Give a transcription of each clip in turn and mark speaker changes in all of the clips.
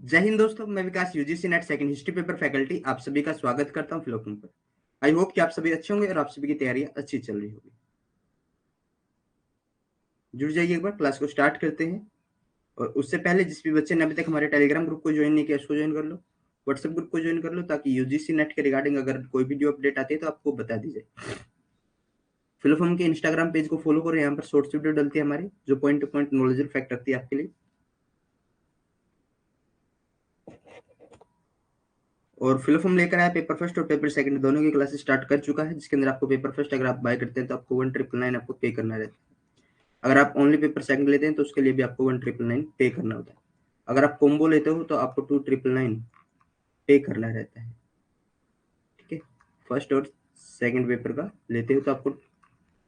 Speaker 1: जय हिंद दोस्तों, मैं Vikas UGC NET second history paper faculty आप सभी का स्वागत करता हूं फिलोकम पर। आई होप कि आप सभी अच्छे होंगे और आप सभी की तैयारियां अच्छी चल रही होगी। जुड़ जाइए, एक बार क्लास को स्टार्ट करते हैं। और उससे पहले जिस भी बच्चे ने अभी तक हमारे टेलीग्राम ग्रुप को ज्वाइन नहीं किया उसको ज्वाइन कर लो, व्हाट्सएप ग्रुप को ज्वाइन कर लो, ताकि यूजीसी नेट के रिगार्डिंग अगर कोई वीडियो अपडेट आती है तो आपको बता दी जाए। फिलोफम के इंस्टाग्राम पेज को फॉलो करो, यहाँ पर शॉर्ट्स वीडियो डलती है हमारी, जो point two point knowledgeable fact रखती है आपके लिए। और फिलोफम लेकर आया पेपर फर्स्ट और पेपर सेकंड दोनों की क्लासेस स्टार्ट कर चुका है, जिसके अंदर आपको पेपर फर्स्ट अगर आप बाय करते हैं तो आपको 1999 आपको पे करना रहता है। अगर आप ओनली पेपर सेकंड लेते हैं तो उसके लिए भी आपको 1999 पे करना होता है। अगर आप कॉम्बो लेते हो तो आपको 2999 पे करना रहता है। ठीक है, फर्स्ट और सेकंड पेपर का लेते हो तो आपको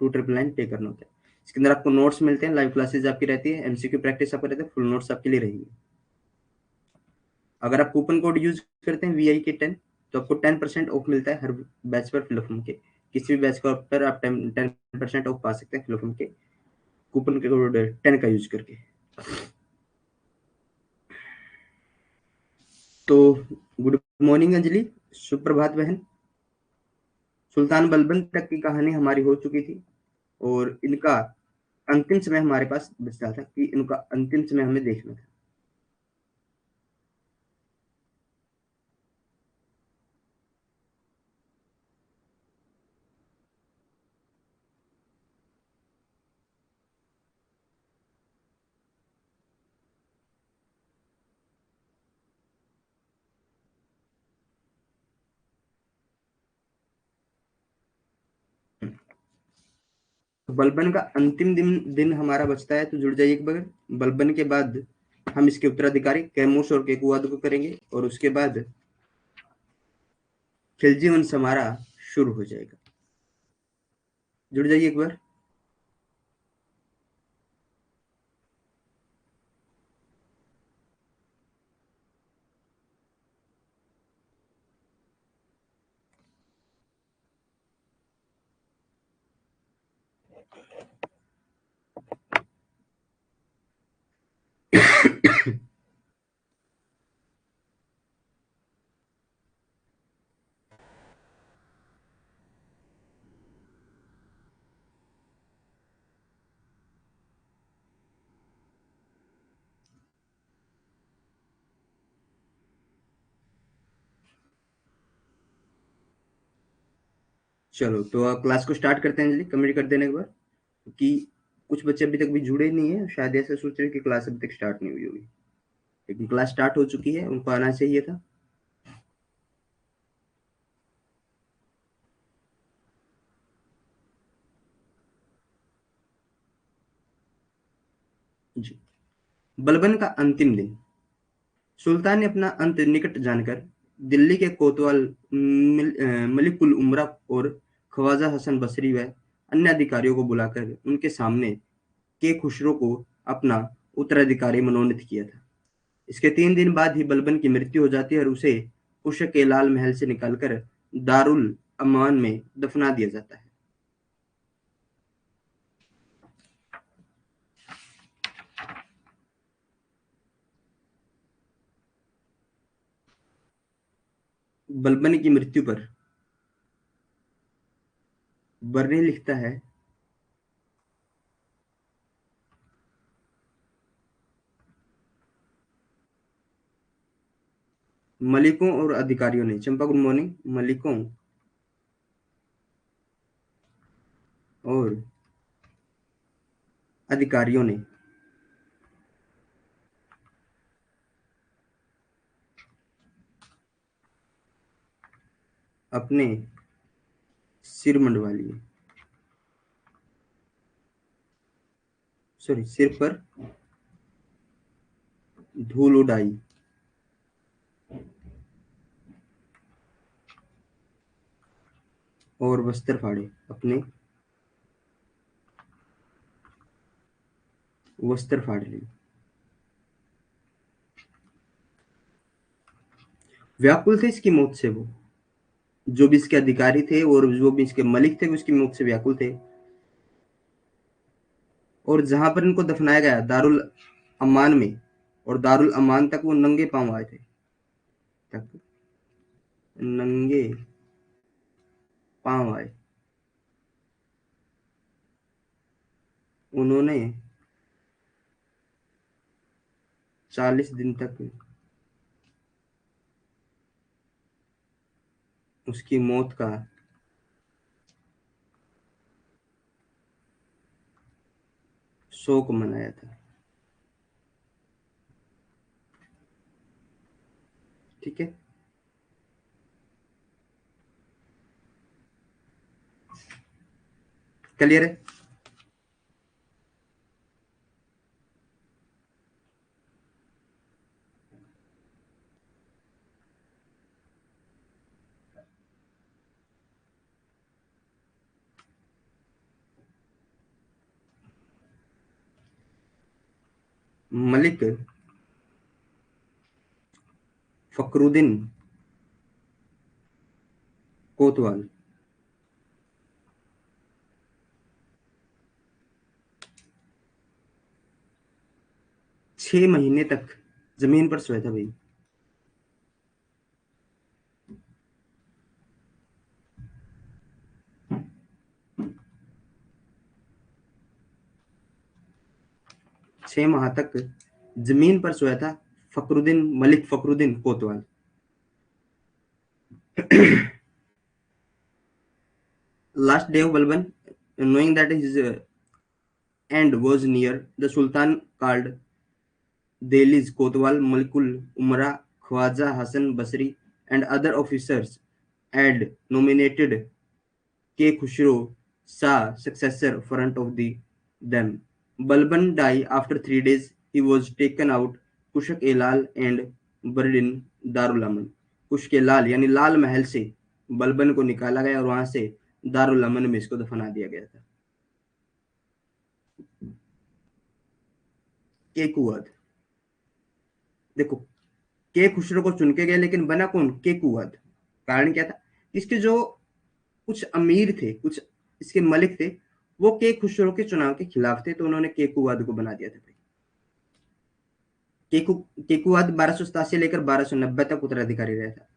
Speaker 1: 2999 पे करना होता है। इसके अंदर आपको नोट्स मिलते हैं, लाइव क्लासेज आपकी रहती है, एमसीक्यू प्रैक्टिस आपका रहता है, फुल नोट्स आपके लिए रहेंगे। अगर आप कूपन कोड यूज करते हैं VIK10 तो आपको 10% ऑफ मिलता है हर बैच पर फिलोफम के। किसी भी बैच पर आप 10% ऑफ पा सकते हैं फिलोफम के कूपन के कोड 10 का यूज करके। तो गुड मॉर्निंग अंजलि, सुप्रभात बहन। सुल्तान बलबन तक की कहानी हमारी हो चुकी थी और इनका अंतिम समय हमारे पास बचता था कि इनका अंतिम समय हमें देखना था। तो बलबन का अंतिम दिन हमारा बचता है, तो जुड़ जाइए एक बार। बलबन के बाद हम इसके उत्तराधिकारी कैमूर और केकुआद को करेंगे और उसके बाद खिलजी वंश हमारा शुरू हो जाएगा। जुड़ जाइए एक बार। चलो तो क्लास को स्टार्ट करते हैं अंजलि, कमेंट कर देने के बाद कि कुछ बच्चे अभी तक भी जुड़े नहीं है, शायद ऐसे सोच रहे हैं कि क्लास अभी तक स्टार्ट नहीं हुई होगी, लेकिन क्लास स्टार्ट हो चुकी है, उनको आना चाहिए था। जी। बलबन का अंतिम दिन। सुल्तान ने अपना अंत निकट जानकर दिल्ली के कोतवाल मलिकुल उमरा और ख्वाजा हसन बसरी व अन्य अधिकारियों को बुलाकर उनके सामने के खुसरो को अपना उत्तराधिकारी मनोनीत किया था। इसके 3 दिन बाद ही बलबन की मृत्यु हो जाती है और उसे कुश के लाल महल से निकालकर दारुल अमान में दफना दिया जाता है। बलबन की मृत्यु पर बर्नी लिखता है, मलिकों और अधिकारियों ने, चंपा गुड मॉर्निंग, मलिकों और अधिकारियों ने अपने सिर मंडवा लिए, सॉरी, सिर पर धूल उड़ाई और वस्त्र फाड़े, अपने वस्त्र फाड़ लिए। व्याकुल थे इसकी मौत से वो, जो भी इसके अधिकारी थे और जो भी इसके मलिक थे, वो इसकी मौत से व्याकुल थे। और जहां पर इनको दफनाया गया दारुल अम्मान में, और दारुल अमान तक वो नंगे पांव आए थे, तक नंगे पांव आए। उन्होंने 40 दिन तक उसकी मौत का शोक मनाया था। ठीक है, क्लियर है। मलिक फखरुद्दीन कोतवाल 6 महीने तक जमीन पर सोया था भाई। 6 माह तक जमीन पर सोया था फखरुद्दीन, मलिक फखरुद्दीन कोतवाल। Last day of Balban, knowing that his end was near, the Sultan called Delhi's Kotwal, Malikul Umara, Khwaja Hassan Basri, and other officers, and nominated K. Khushro Shah successor front of them. Balban died after 3 days. He was taken out Kushak-e-Lal and buried in Darul Aman. कुश-के-लाल यानी लाल महल से बलबन को निकाला गया और वहां से दारुल अमन में इसको दफना दिया गया था। केकुवध, देखो के खुसरो को चुन के गए लेकिन बना कौन? केकुवध। कारण क्या था? इसके जो कुछ अमीर थे, कुछ इसके मलिक थे, वो के खुसरो के चुनाव के खिलाफ थे, तो उन्होंने केकुवध को बना दिया था। केकुवध 1287 लेकर 1290 तक उत्तराधिकारी रहा था।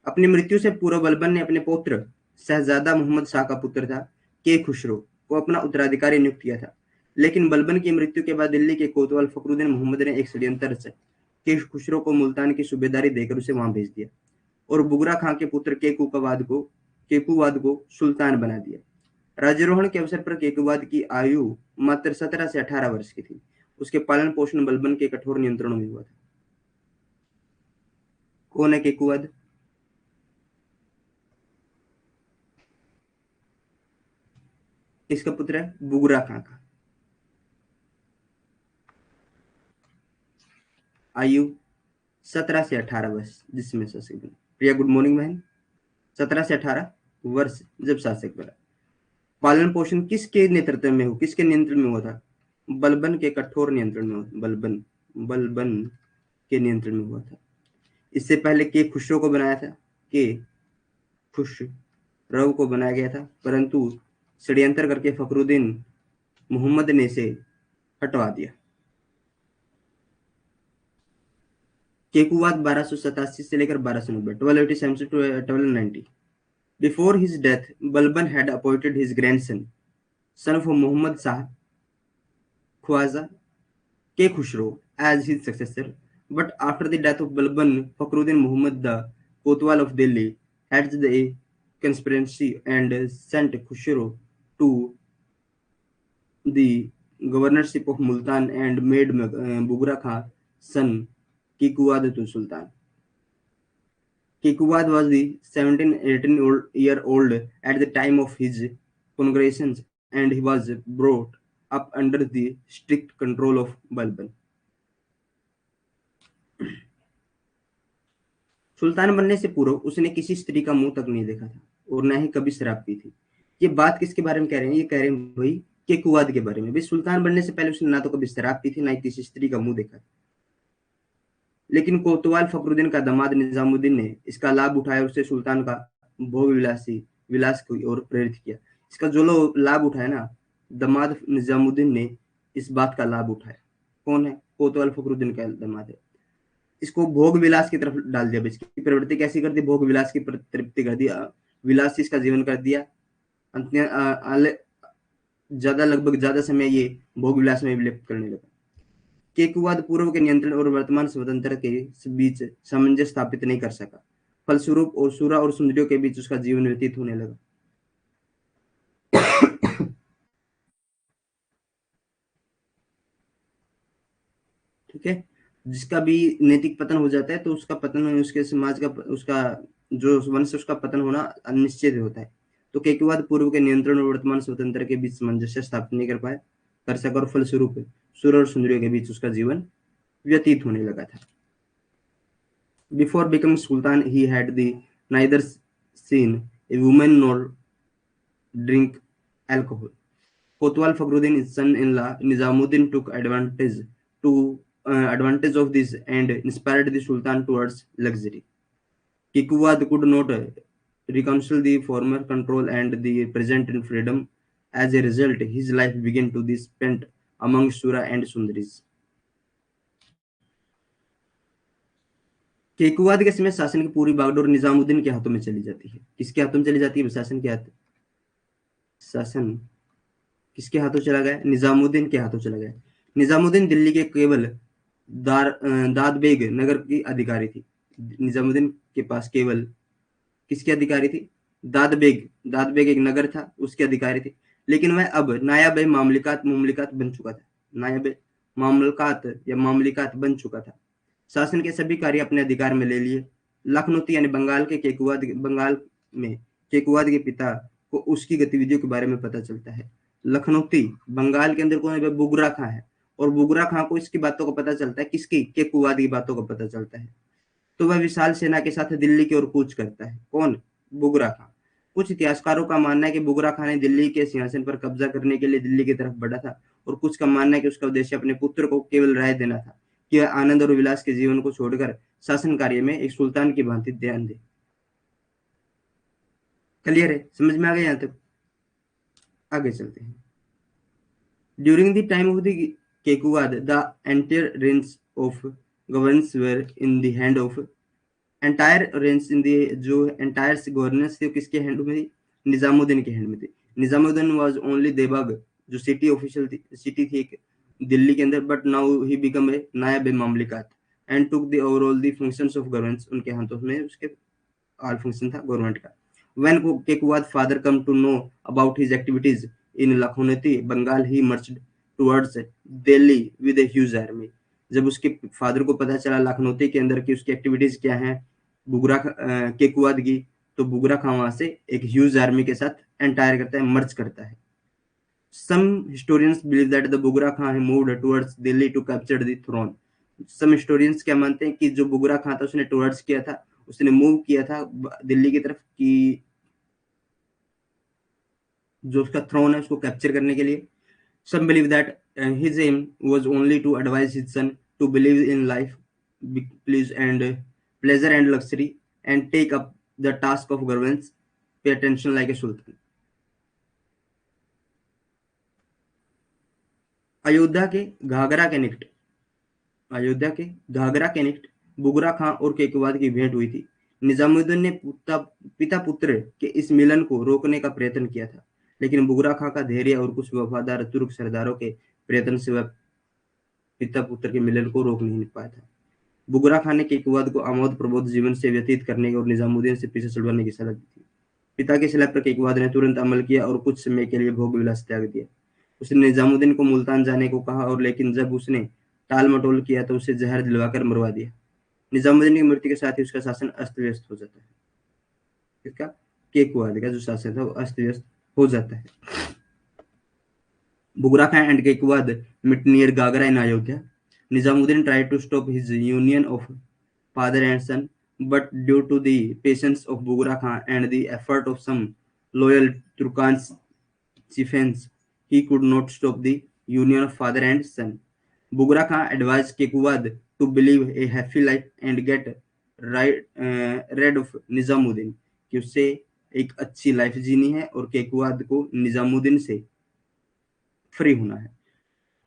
Speaker 1: अपनी मृत्यु से पूर्व बलबन ने अपने पुत्र शहजादा मोहम्मद शाह का पुत्र था के खुसरो को अपना उत्तराधिकारी नियुक्त किया था, लेकिन बलबन की मृत्यु के बाद दिल्ली के कोतवाल फखरुद्दीन मोहम्मद ने एक षड्यंत्र से के खुसरो को मुल्तान की सूबेदारी देकर उसे वहां भेज दिया और बुगरा खां के पुत्र केकुवाद को सुल्तान बना दिया। राज्यारोहण के अवसर पर केकुवाद की आयु मात्र 17 से 18 वर्ष की थी। उसके पालन पोषण बलबन के कठोर नियंत्रणों में हुआ था। कौन है केकुवाद? किसका पुत्र है? बुगरा खां का। आयु 17 से 18 वर्ष जिसमें शासक बना। प्रिया गुड मॉर्निंग बहन। 17 से 18 वर्ष जब शासक बना। पालन पोषण किसके नेतृत्व में हो, किसके नियंत्रण में हुआ था? बलबन के कठोर नियंत्रण में। बलबन के नियंत्रण में हुआ था। इससे पहले के खुसरो को बनाया था, के खुसरो को बनाया गया था, परंतु षड्यंत्र करके फखरुद्दीन मोहम्मद ने इसे हटवा दिया। केकुवाद 1287 से लेकर 1290, 1287 से 1290। Before his death, Balban had appointed his grandson, son of Muhammad Shah, Khwaja K. Khushro, as his successor. But after the death of Balban, Fakhruddin Muhammad the Kotwal of Delhi hatched a conspiracy and sent Khushro to the governorship of Multan and made Bughra Khan's son Kekuwad to Sultan. Kekuwad was the 17-18-year-old at the time of his coronation, and he was brought up under the strict control of Balban. सुल्तान बनने से पूर्व उसने किसी स्त्री का मुंह तक नहीं देखा था और न ही कभी शराब पी थी। ये बात किसके बारे में कह रहे हैं? ये कह रहे हैं भाई केकुवाद के बारे में। भाई सुल्तान बनने से पहले उसने ना तो कभी शराब पी थी, ना ही किसी स्त्री का मुंह देखा। लेकिन कोतवाल फखरुद्दीन का दामाद निजामुद्दीन ने इसका लाभ उठाया, उससे सुल्तान का भोग विलास की ओर प्रेरित किया। इसका जो लाभ उठाया ना, दामाद निजामुद्दीन ने इस बात का लाभ उठाया। कौन है? कोतवाल फखरुद्दीन का दामाद है। इसको भोग विलास की तरफ डाल दिया। इसकी प्रवृत्ति कैसी कर दी? भोग विलास की तृप्ति कर दिया, विलास इसका जीवन कर दिया। ज्यादा लगभग ज्यादा समय ये भोग विलास में व्यतीत करने लगा। केकुवाद पूर्व के नियंत्रण और वर्तमान स्वतंत्र के बीच सामंजस्य स्थापित नहीं कर सका। फलस्वरूप और सूरा और सुंदरियों के बीच उसका जीवन व्यतीत होने लगा। ठीक है, जिसका भी नैतिक पतन हो जाता है तो उसका पतन, उसके समाज का, उसका जो वंश, उसका पतन होना अनिश्चित होता है। तो केकुवाद पूर्व के नियंत्रण और वर्तमान स्वतंत्र के बीच सामंजस्य स्थापित नहीं कर सका और फलस्वरूप सूर और सुंदरियों के बीच उसका जीवन व्यतीत होने लगा था। Before becoming Sultan, he had neither seen a woman nor drink alcohol. Kotwal Fakhruddin, his son-in-law Nizamuddin, took advantage of this and inspired the Sultan towards luxury. Kekuwad could not reconcile the former control and the present freedom. As a result, his life began to be spent among Sura and Sundaris. केकुवाद के समय शासन की पूरी बागडोर निजामुद्दीन के हाथों में चली जाती है। किसके हाथों में चली जाती है? शासन के हाथ, शासन किसके हाथों चला गया? निजामुद्दीन के हाथों चला गया। निजामुद्दीन दिल्ली के केवल दादबेग नगर की अधिकारी थी। निजामुद्दीन के पास केवल किसकी अधिकारी थी? दादबेग एक नगर था, उसके अधिकारी थी। लेकिन वह अब नायाब मामलिकात बन चुका था। नायाब मामलकात या मामलिकात बन चुका था। शासन के सभी कार्य अपने अधिकार में ले लिए। लखनौती यानी बंगाल में केकुवाद के पिता को उसकी गतिविधियों के बारे में पता चलता है। लखनौती बंगाल के अंदर कौन है? बुगरा खां है। और बुगरा खां को इसकी बातों का पता चलता है। किसकी? केकुवाद की बातों का पता चलता है। तो वह विशाल सेना के साथ दिल्ली की ओर कूच करता है। कौन? बुगरा खां। कुछ इतिहासकारों का मानना है कि बुगरा खां ने दिल्ली के सिंहासन पर कब्जा करने के लिए दिल्ली की तरफ बढ़ा था, और कुछ का मानना है कि उसका उद्देश्य अपने पुत्र को केवल राय देना था कि वह आनंद और विलास के जीवन को छोड़कर शासन कार्य में एक सुल्तान की भांति ध्यान दे। क्लियर है? समझ में आ गया? यहां तक आगे चलते हैं। During the time of the Kaiqubad, the entire range of governance were in the hand of entire range in the, जो एंटायर गवर्नेंस थी किसके हैंड में थी? निजामुद्दीन के हैंड में थी। निजामुद्दीन वाज ओनली देबाग, जो सिटी ऑफिशियल थी, सिटी थी एक दिल्ली के अंदर, but now he become a नायब मामलिकात and took the overall the functions of governance. उनके हाथों में उसके ऑल फंक्शन था गवर्नमेंट का। When Kaiqubad father come to know about his activities in Lakhnauti Bengal, he marched towards Delhi with a huge army. जब उसके फादर को पता चला लखनौती के अंदर की उसकी एक्टिविटीज क्या हैं केकुवाद की, तो बुगरा खां वहां से एक ह्यूज आर्मी के साथ एंटायर करता है, मर्ज करता है। Some historians believe that the Bughra Khan moved towards Delhi to capture the throne. Some historians क्या मानते हैं कि जो बुगरा खां था उसने टुवर्ड्स किया था, उसने मूव किया था दिल्ली की तरफ कि जो उसका थ्रोन है उसको कैप्चर करने के लिए। Some believe that his aim was only to advise his son to believe in life, pleasure and luxury, and take up the task of governance, pay attention like a sultan. Ayodhya के घाघरा के निकट बुगरा खां और केकुवाद की भेंट हुई थी। निजामुद्दीन ने पिता पुत्र के इस मिलन को रोकने का प्रयत्न किया था, लेकिन बुगरा खां का धैर्य और कुछ वफादार तुर्क सरदारों के प्रयत्न से वह पिता पुत्र के मिलन को रोक नहीं पाया था। बुगरा खां ने केकुवाद को आमोद प्रमोद जीवन से व्यतीत करने और निजामुद्दीन से पीछे छुड़वाने की सलाह दी थी। पिता की सलाह पर केकुवाद ने तुरंत अमल किया और कुछ समय के लिए भोग विलास त्याग दिया। उसने निजामुद्दीन को मुल्तान जाने को कहा, और लेकिन जब उसने टाल मटोल किया तो उसे जहर दिलवाकर मरवा दिया। निजामुद्दीन की मृत्यु के साथ ही उसका शासन अस्त व्यस्त हो जाता है। इसका केकुवाद का जो शासन था वो अस्त व्यस्त हो जाता है। बुगरा खां and केकुवाद met near Gagra in Ayodhya. Nizamuddin tried to stop his union of father and son, but due to the patience of Bughra Khan and the effort of some loyal Turkans chieftains, he could not stop the union of father and son. Bughra Khan advised Kekuwad to believe a happy life and get rid of Nizamuddin, कि उससे एक अच्छी life जीनी है और केकुवाद को निजामुद्दीन से free होना है।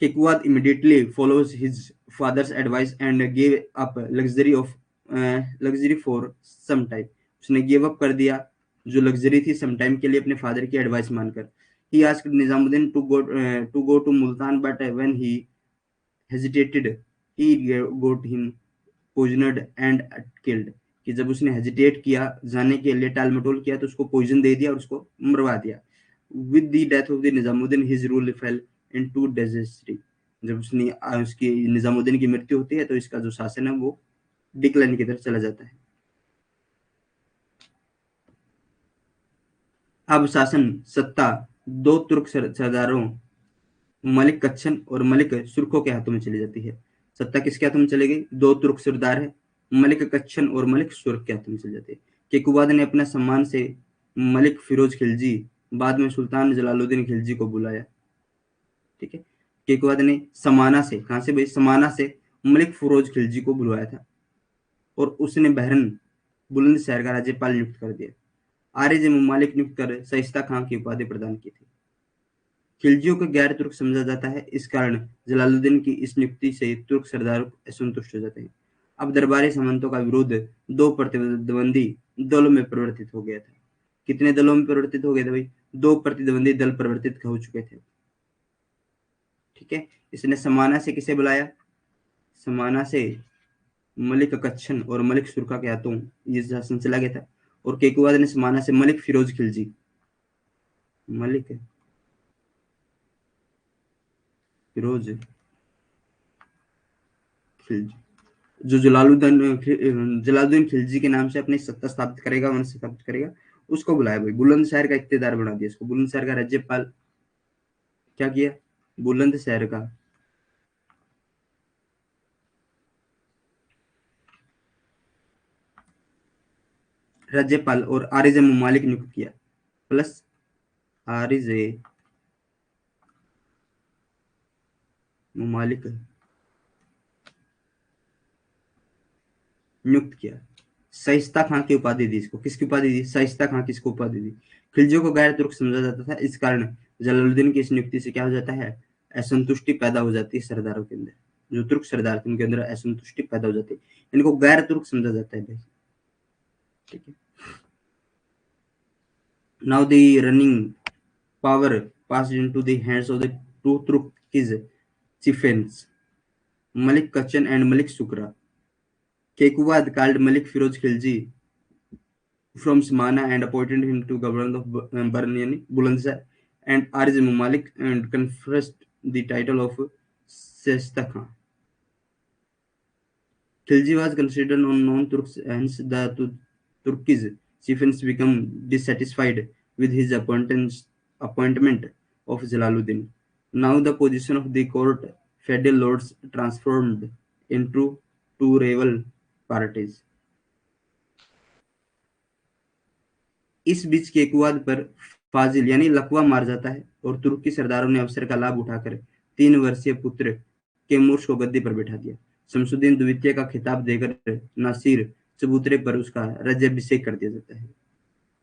Speaker 1: Kekuwad immediately follows his father's advice and gave up luxury for some time. उसने गिव अप कर दिया जो लग्जरी थी सम टाइम के लिए अपने फादर की एडवाइस मानकर. He asked Nizamuddin to go to Multan, but when he hesitated, he got him poisoned and killed. कि जब उसने हेजिटेट किया जाने के लिए टाल मटोल किया तो उसको पॉइजन दे दिया और उसको मरवा दिया. With the death of the Nizamuddin, his rule fell into disaster. जब उसकी निजामुद्दीन की मृत्यु होती है तो इसका जो शासन है वो डिक्लाइन की तरफ चला जाता है. अब शासन सत्ता दो तुर्क सरदारों मलिक कच्छन और मलिक सुर्खों के हाथों में चली जाती है. सत्ता किसके हाथों में चली गई? दो तुर्क सरदार है, मलिक कच्छन और मलिक सुर्ख के हाथों में चली जाती है. केकुबाद ने अपने सम्मान से मलिक फिरोज खिलजी, बाद में सुल्तान जलालुद्दीन खिलजी को बुलाया. ठीक है, केकुबाद ने समाना से, कहां से भाई? समाना से मलिक फिरोज खिलजी को बुलवाया था और उसने बहरन बुलंदशहर का राज्यपाल नियुक्त कर दिया. आरिज ममालिक नियुक्त कर शाइस्ता खां की उपाधि प्रदान की थी. खिलजियों को गैर तुर्क समझा जाता है, इस कारण जलालुद्दीन की इस नियुक्ति से तुर्क सरदार असंतुष्ट हो जाते हैं. अब दरबारी सामंतों का विरोध दो प्रतिद्वंदी दलों में परिवर्तित हो गया था. कितने दलों में परिवर्तित हो गए थे भाई? दो प्रतिद्वंदी दल परिवर्तित हो चुके थे. ठीक है, इसने समाना से किसे बुलाया? समाना से मलिक कच्छन और मलिक सुरखा के हाथों ये शासन चला गया था. और केकुवाद ने समाना से मलिक फिरोज खिलजी, मलिक फिरोज खिलजी जो जलालुद्दीन खिलजी के नाम से अपनी सत्ता स्थापित करेगा, वंश स्थापित करेगा, उसको बुलाया भाई. बुलंदशहर का इख्तियार बना दिया इसको. बुलंदशहर का राज्यपाल क्या किया? बुलंदशहर का राज्यपाल और आरिज ममालिक नियुक्त किया. प्लस आरिज ममालिक नियुक्त किया. शाइस्ता खां की उपाधि दी इसको. किसकी उपाधि दी? शाइस्ता खां. किसको उपाधि दी? खिलजियों को गैर तुर्क समझा जाता था, इस कारण जलालुद्दीन की इस नियुक्ति से क्या हो जाता है? असंतुष्टि पैदा हो जाती है सरदारों के अंदर. जो तुर्क सरदार थे उनके अंदर असंतुष्टि पैदा हो जाती है, इनको गैर तुर्क समझा जाता है भाई. ठीक है, now the running power passed into the hands of the two Turkish chieftains, Malik Kachan and Malik Sukra. Kekuwad called Malik Firoz Khilji from Samana and appointed him to governor of Barniani, Bulandshahr, and Arij Malik and conferred the title of Shaista Khan. Khilji was considered on non-Turks, hence the Turkish chieftains became dissatisfied with his appointment of Jalaluddin. Now the position of the court feudal lords transformed into two rival parties. इस बीच केकुवाद पर फाजिल यानी लकवा मार जाता है और तुर्की सरदारों ने अवसर का लाभ उठाकर 3 वर्षीय पुत्र कैमूर्स को गद्दी पर बैठा दिया. शमसुद्दीन द्वितीय का खिताब देकर नासिर चबूतरे पर उसका राज्याभिषेक कर दिया जाता है.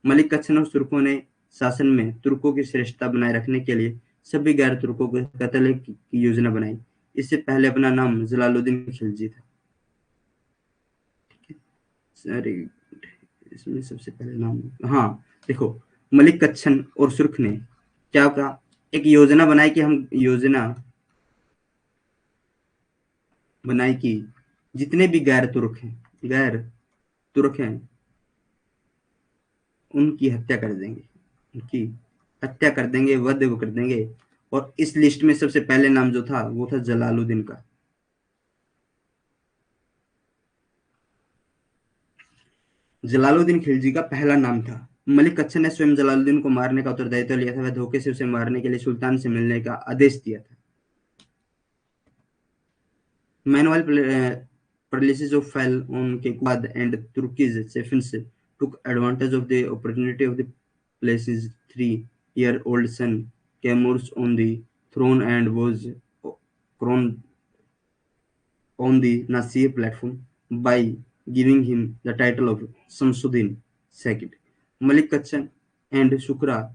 Speaker 1: मलिक कच्छन और तुर्कों ने शासन में तुर्कों की श्रेष्ठता बनाए रखने के लिए सभी गैर तुर्कों को कत्ल की योजना बनाई. इससे पहले अपना नाम जलालुद्दीन खिलजी था. अरे इसमें सबसे पहले नाम, हाँ देखो, मलिक कच्छन और सुर्ख ने क्या कहा? एक योजना बनाई कि हम योजना बनाई कि जितने भी गैर तुर्क हैं उनकी हत्या कर देंगे, उनकी हत्या कर देंगे, वध कर देंगे. और इस लिस्ट में सबसे पहले नाम जो था वो था जलालुद्दीन का. जलालुद्दीन खिलजी का पहला नाम था. मलिक कच्छन ने स्वयं जलालुद्दीन को मारने का उत्तरदायित्व लिया था. वह धोखे से उसे मारने के लिए सुल्तान से मिलने का आदेश दिया था. Meanwhile, policies of fell on Kekuwad and Turkish chieftains took advantage of the opportunity of the place's 3-year-old son Camurus on the throne and was crowned on the Nasir platform by giving him the title of Samsuddin II. Malik Kachan and Shukra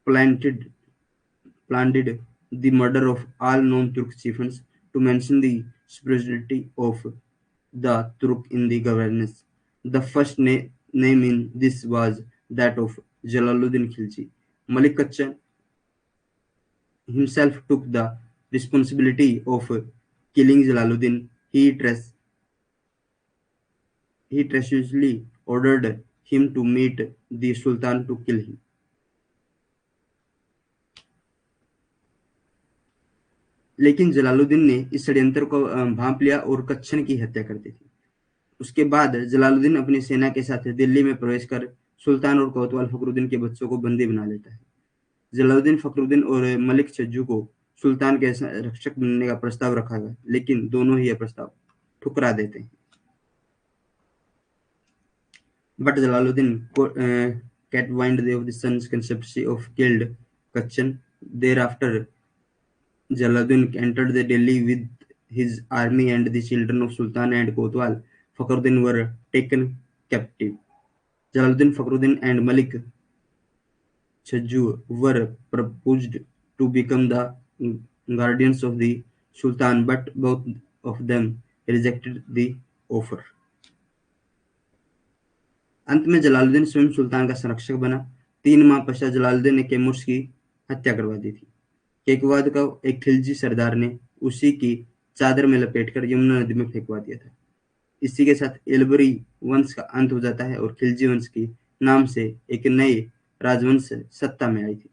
Speaker 1: planted the murder of all non-Turk chieftains, to mention the superiority of the Turk in the governance. The first name in this was that of Jalaluddin Khilji. Malik Kachan himself took the responsibility of killing Jalaluddin. He treacherously ordered him to meet the Sultan to kill him. लेकिन जलालुद्दीन ने इस षड्यंत्र को भांप लिया और कच्छन की हत्या कर दी थी। उसके बाद जलालुद्दीन अपनी सेना के साथ दिल्ली में प्रवेश कर सुल्तान और कोतवाल फखरुद्दीन के बच्चों को बंदी बना लेता है। जलालुद्दीन फखरुद्दीन और मलिक छज्जू को सुल्तान के रक्षक बनने का प्रस्ताव रखा गया, लेकिन दोनों ही यह प्रस्ताव ठुकरा देते हैं। But Jalaluddin convinced of the son's conspiracy of killed Kachan. Thereafter, Jalaluddin entered the Delhi with his army, and the children of Sultan and Kotwal Fakhruddin were taken captive. Jalaluddin, Fakhruddin and Malik Chajju were proposed to become the guardians of the Sultan, but both of them rejected the offer. अंत में जलालुद्दीन स्वयं सुल्तान का संरक्षक बना। 3 माह पश्चात जलालुद्दीन ने कैमूर्स की हत्या करवा दी थी। केकवाद का एक खिलजी सरदार ने उसी की चादर में लपेटकर यमुना नदी में फेंकवा दिया था। इसी के साथ एलबरी वंश का अंत हो जाता है और खिलजी वंश की नाम से एक नए राजवंश सत्ता में आई थी।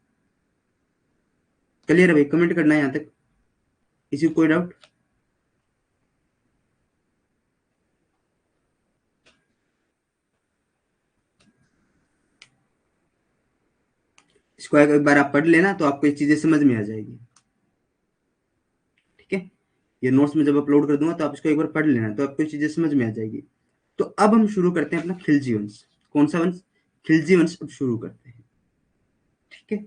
Speaker 1: क्लियर है भाई? कमेंट करना है यहाँ तक। किसी को कोई डाउट? इसको एक बार आप पढ़ लेना तो आपको ये चीजें समझ में आ जाएगी। ठीक है, ये नोट्स में जब अपलोड कर दूंगा तो आप इसको एक बार पढ़ लेना तो आपको ये चीजें समझ में आ जाएगी। तो अब हम शुरू करते हैं अपना खिलजी वंश। कौन सा वंश? खिलजी वंश अब शुरू करते हैं। ठीक है,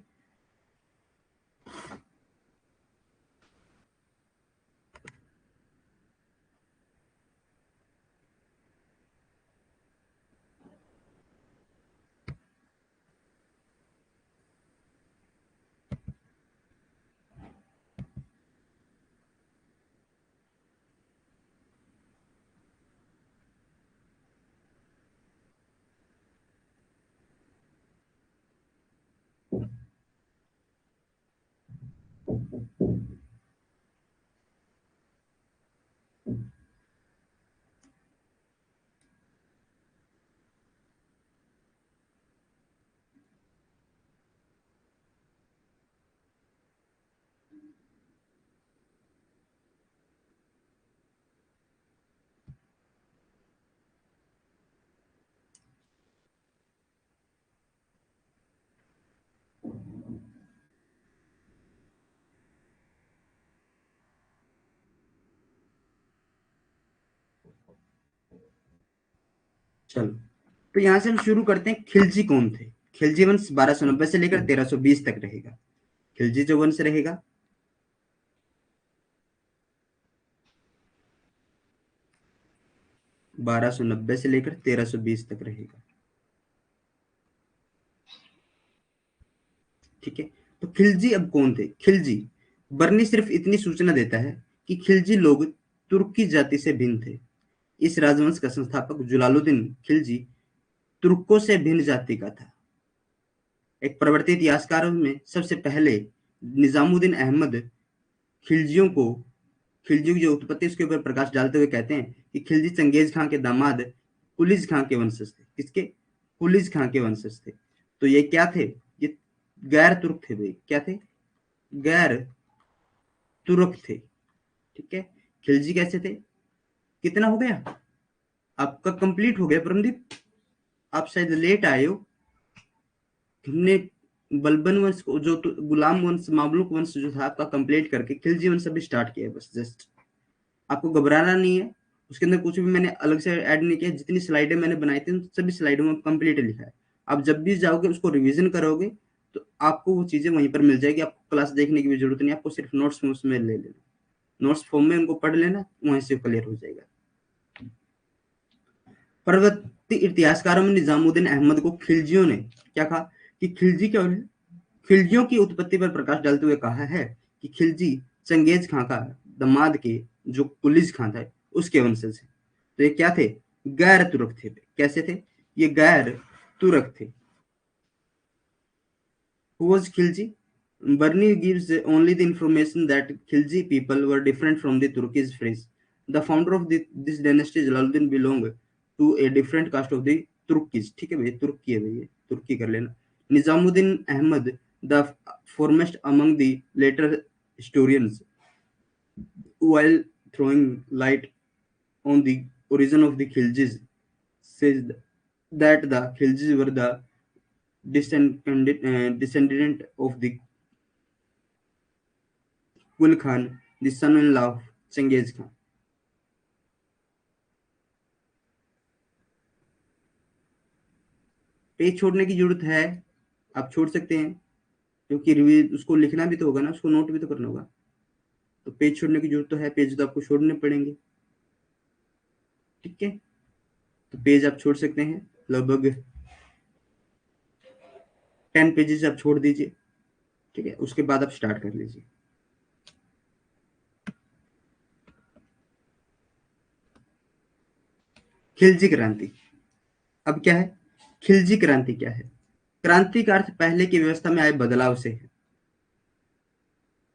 Speaker 1: चलो तो यहां से हम शुरू करते हैं। खिलजी कौन थे? खिलजी वंश 1290 से लेकर 1320 तक रहेगा। खिलजी जो वंश रहेगा 1290 से लेकर 1320 तक रहेगा। ठीक है, तो खिलजी अब कौन थे? खिलजी बर्नी सिर्फ इतनी सूचना देता है कि खिलजी लोग तुर्की जाति से भिन्न थे। इस राजवंश का संस्थापक जलालुद्दीन खिलजी तुर्कों से भिन्न जाति का था। एक प्रवर्तित इतिहासकारों में सबसे पहले निजामुद्दीन अहमद खिलजियों की जो उत्पत्ति उसके ऊपर प्रकाश डालते हुए कहते हैं कि खिलजी चंगेज खां के दामाद कुलिज खां के वंशज थे। किसके? कुलिज खां के वंशज थे। तो ये क्या थे? ये गैर तुर्क थे भाई। क्या थे? गैर तुर्क थे। ठीक है, खिलजी कैसे थे? कितना हो गया आपका? कंप्लीट हो गया परमदीप, आप शायद लेट आए हो। हमने बलबन वंश को जो गुलाम वंश मामलुक वंश जो था आपका कंप्लीट करके खिलजी वंश अभी स्टार्ट किया है। बस जस्ट आपको घबराना नहीं है, उसके अंदर कुछ भी मैंने अलग से ऐड नहीं किया। जितनी स्लाइडें मैंने बनाई थी सभी स्लाइडों में कंप्लीट लिखा है। आप जब भी जाओगे उसको रिवीजन करोगे तो आपको वो चीजें वहीं पर मिल जाएगी। आपको क्लास देखने की भी जरूरत नहीं, आपको सिर्फ नोट्स में ले लेना, नोट्स फॉर्म में उनको पढ़ लेना, वहीं से क्लियर हो जाएगा। प्रवृत्ति इतिहासकारों में निजामुद्दीन अहमद को खिलजियों ने क्या कहा कि खिलजियों की उत्पत्ति पर प्रकाश डालते हुए कहा है कि खिलजी चंगेज खां का दामाद के जो कुलिज खां था उसके वंशज है। तो ये क्या थे? गैर तुर्क थे। कैसे थे? ये गैर तुर्क थे। Who was Khilji? Barni gives only the information that Khilji people were different from the Turkish phrase. The founder of this dynasty Jalaluddin belonged to a different caste of the Turkish. ठीक है भैया, तुर्की है भैया, तुर्की कर लेना। Nizamuddin Ahmad, the foremost among the later historians, while throwing light on the origin of the Khiljis, says that the Khiljis were the descendant of the Kul Khan, the son-in-law of Chengiz Khan. Page छोड़ने की जरूरत है, आप छोड़ सकते हैं, क्योंकि review उसको लिखना भी तो होगा ना, उसको नोट भी तो करना होगा। तो पेज छोड़ने की जरूरत तो है, पेज तो आपको छोड़ने पड़ेंगे। ठीक है, तो पेज आप छोड़ सकते हैं, लगभग 10 पेजेस आप छोड़ दीजिए। ठीक है, उसके बाद आप स्टार्ट कर लीजिए। खिलजी क्रांति। अब क्या है? खिलजी क्रांति क्या है? क्रांति का अर्थ पहले की व्यवस्था में आए बदलाव से है।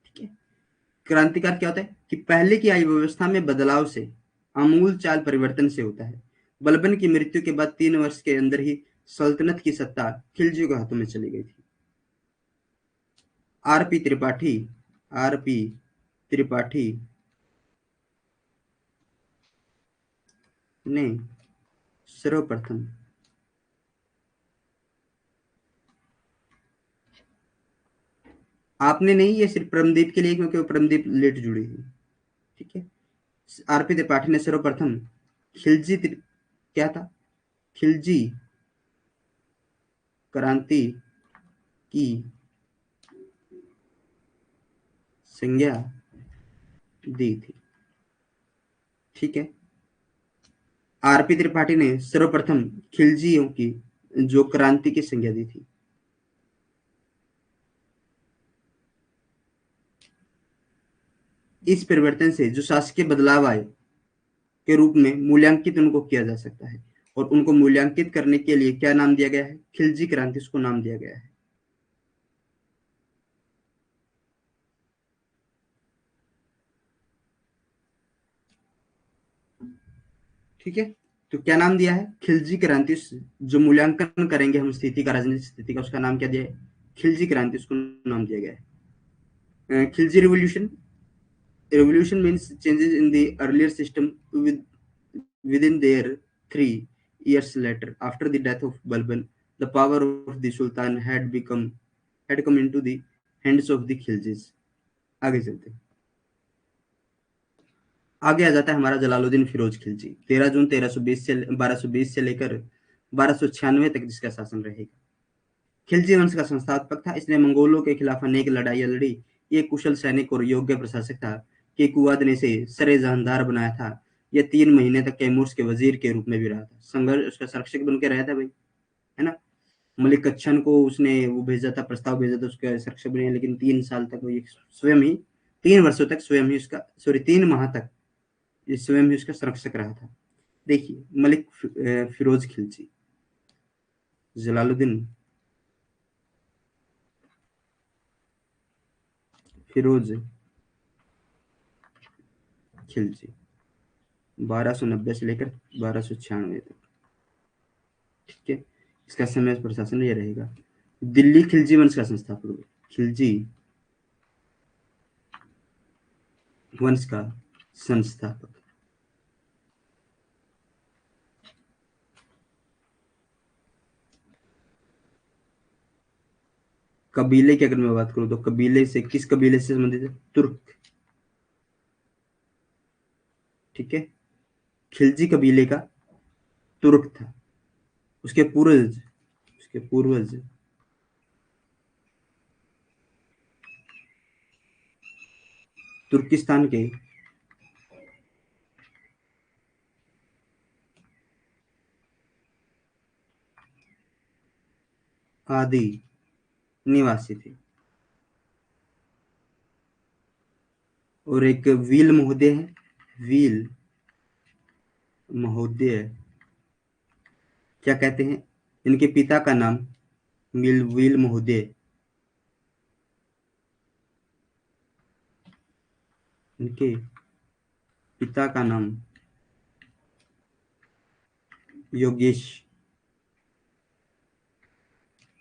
Speaker 1: ठीक है, क्रांतिकार क्या होता है कि पहले की आई व्यवस्था में बदलाव से, आमूल चाल परिवर्तन से होता है। बलबन की मृत्यु के बाद 3 वर्ष के अंदर ही सल्तनत की सत्ता खिलजियों के हाथों में चली गई थी। आरपी त्रिपाठी, आरपी त्रिपाठी ने सर्वप्रथम आपने नहीं, ये सिर्फ परमदीप के लिए, क्योंकि वो परमदीप लेट जुड़ी है। ठीक है, आरपी त्रिपाठी ने सर्वप्रथम क्या था? खिलजी क्रांति की संज्ञा दी थी। ठीक है, आरपी त्रिपाठी ने सर्वप्रथम खिलजियों की जो क्रांति की संज्ञा दी थी। इस परिवर्तन से जो शासकीय बदलाव आए के रूप में मूल्यांकित उनको किया जा सकता है, और उनको मूल्यांकित करने के लिए क्या नाम दिया गया है? खिलजी क्रांति, उसको नाम दिया गया है। ठीक है, तो क्या नाम दिया है? खिलजी क्रांति। जो मूल्यांकन करेंगे हम स्थिति का, राजनीतिक स्थिति का, उसका नाम क्या दिया है? खिलजी क्रांति, उसको नाम दिया गया है। Khilji revolution. Revolution means changes in the earlier system within their 3 years later. After the death of Balban, the power of the Sultan had come into the hands of the Khiljis. आगे चलते हैं। आगे आ जाता है हमारा जलालुद्दीन फिरोज खिलजी। 13 जून 1220 से लेकर 1296 तक जिसका शासन रहेगा। खिलजी वंश का संस्थापक था। इसने मंगोलों के खिलाफ अनेक लड़ाइयां लड़ी। ये कुशल सैनिक और योग्य प्रशासक था। केकुवाद ने इसे सरे जहांदार बनाया था। यह 3 महीने तक कैमूर के वजीर के रूप में भी रहा था। संघर्ष उसका संरक्षक बन के रहा था भाई, है ना। मलिक कच्छन को उसने वो भेजा था, प्रस्ताव भेजा था, उसका संरक्षक बने, लेकिन 3 साल तक वो स्वयं ही, 3 वर्षों तक स्वयं ही उसका, सॉरी 3 माह तक ये स्वयं ही उसका संरक्षक रहा था। देखिए, मलिक फिरोज खिलजी, जलालुद्दीन फिरोज खिलजी 1290 से लेकर 1296 तक। ठीक है, इसका समय प्रशासन ये रहेगा। दिल्ली खिलजी वंश का संस्थापक, खिलजी वंश का संस्थापक। कबीले की अगर मैं बात करूं तो कबीले से, किस कबीले से संबंधित है? तुर्क। ठीक है, खिलजी कबीले का तुर्क था। उसके पूर्वज, उसके पूर्वज तुर्किस्तान के आदि निवासी थे। और एक वील महोदय है, वील महोदय, क्या कहते हैं इनके पिता का नाम? वील महोदय, इनके पिता का नाम योगेश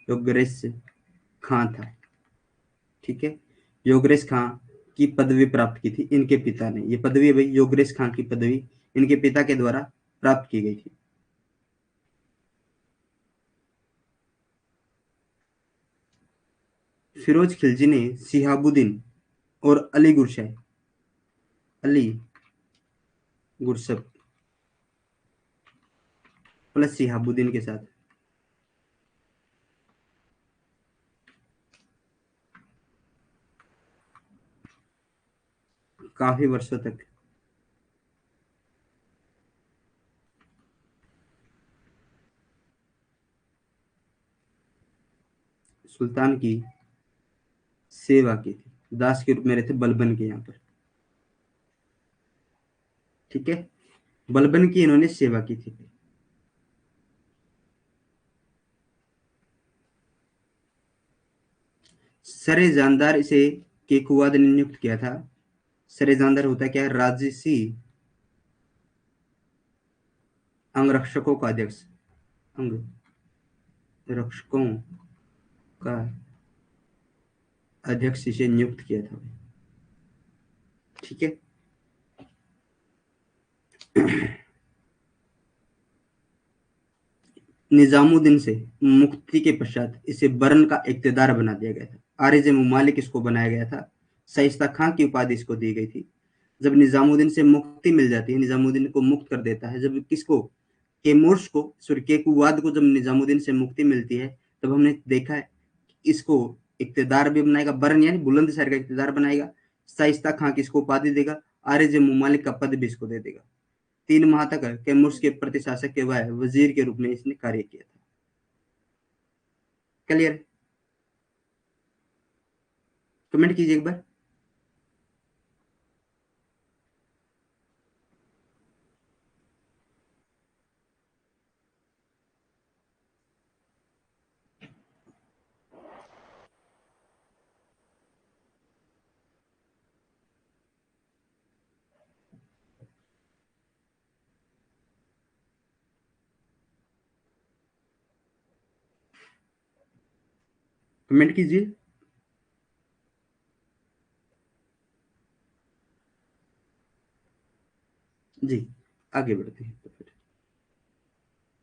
Speaker 1: योगेश खां था। ठीक है, योगेश खां की पदवी प्राप्त की थी इनके पिता ने। ये पदवी भाई योगेश खां की पदवी इनके पिता के द्वारा प्राप्त की गई थी। फिरोज खिलजी ने शिहाबुद्दीन और अली गुरसब प्लस शिहाबुद्दीन के साथ काफी वर्षों तक सुल्तान की सेवा की थी, दास के रूप में रहते बलबन के यहाँ पर। ठीक है, बलबन की इन्होंने सेवा की थी। सरे जानदार इसे केकुवाद ने नियुक्त किया था। सरे जानदार होता क्या है? राजसी अंगरक्षकों का अध्यक्ष, अंग रक्षकों का अध्यक्ष इसे नियुक्त किया था। ठीक है, निजामुद्दीन से मुक्ति के पश्चात इसे बरन का इक्तदार बना दिया गया था। आरिज मुमालिक इसको बनाया गया था। शाइस्ता खां की उपाधि इसको दी गई थी। जब निजामुद्दीन से मुक्ति मिल जाती है, निजामुद्दीन को मुक्त कर देता है, जब किसको? केमोर्स को, सॉरी केकुवाद को जब निजामुद्दीन से मुक्ति मिलती है, तब हमने देखा है इसको इक्तदार भी बनाएगा, बरन यानी बुलंदशहर का इक्तदार बनाएगा। शाइस्ता खां की इसको उपाधि देगा, आरिज मुमालिक का पद भी इसको दे देगा। 3 माह तक कैमूर्स के प्रतिशासक के वजीर के रूप में इसने कार्य किया था। क्लियर? कमेंट कीजिए एक बार। कमेंट कीजिए। जी, आगे बढ़ते हैं तो फिर।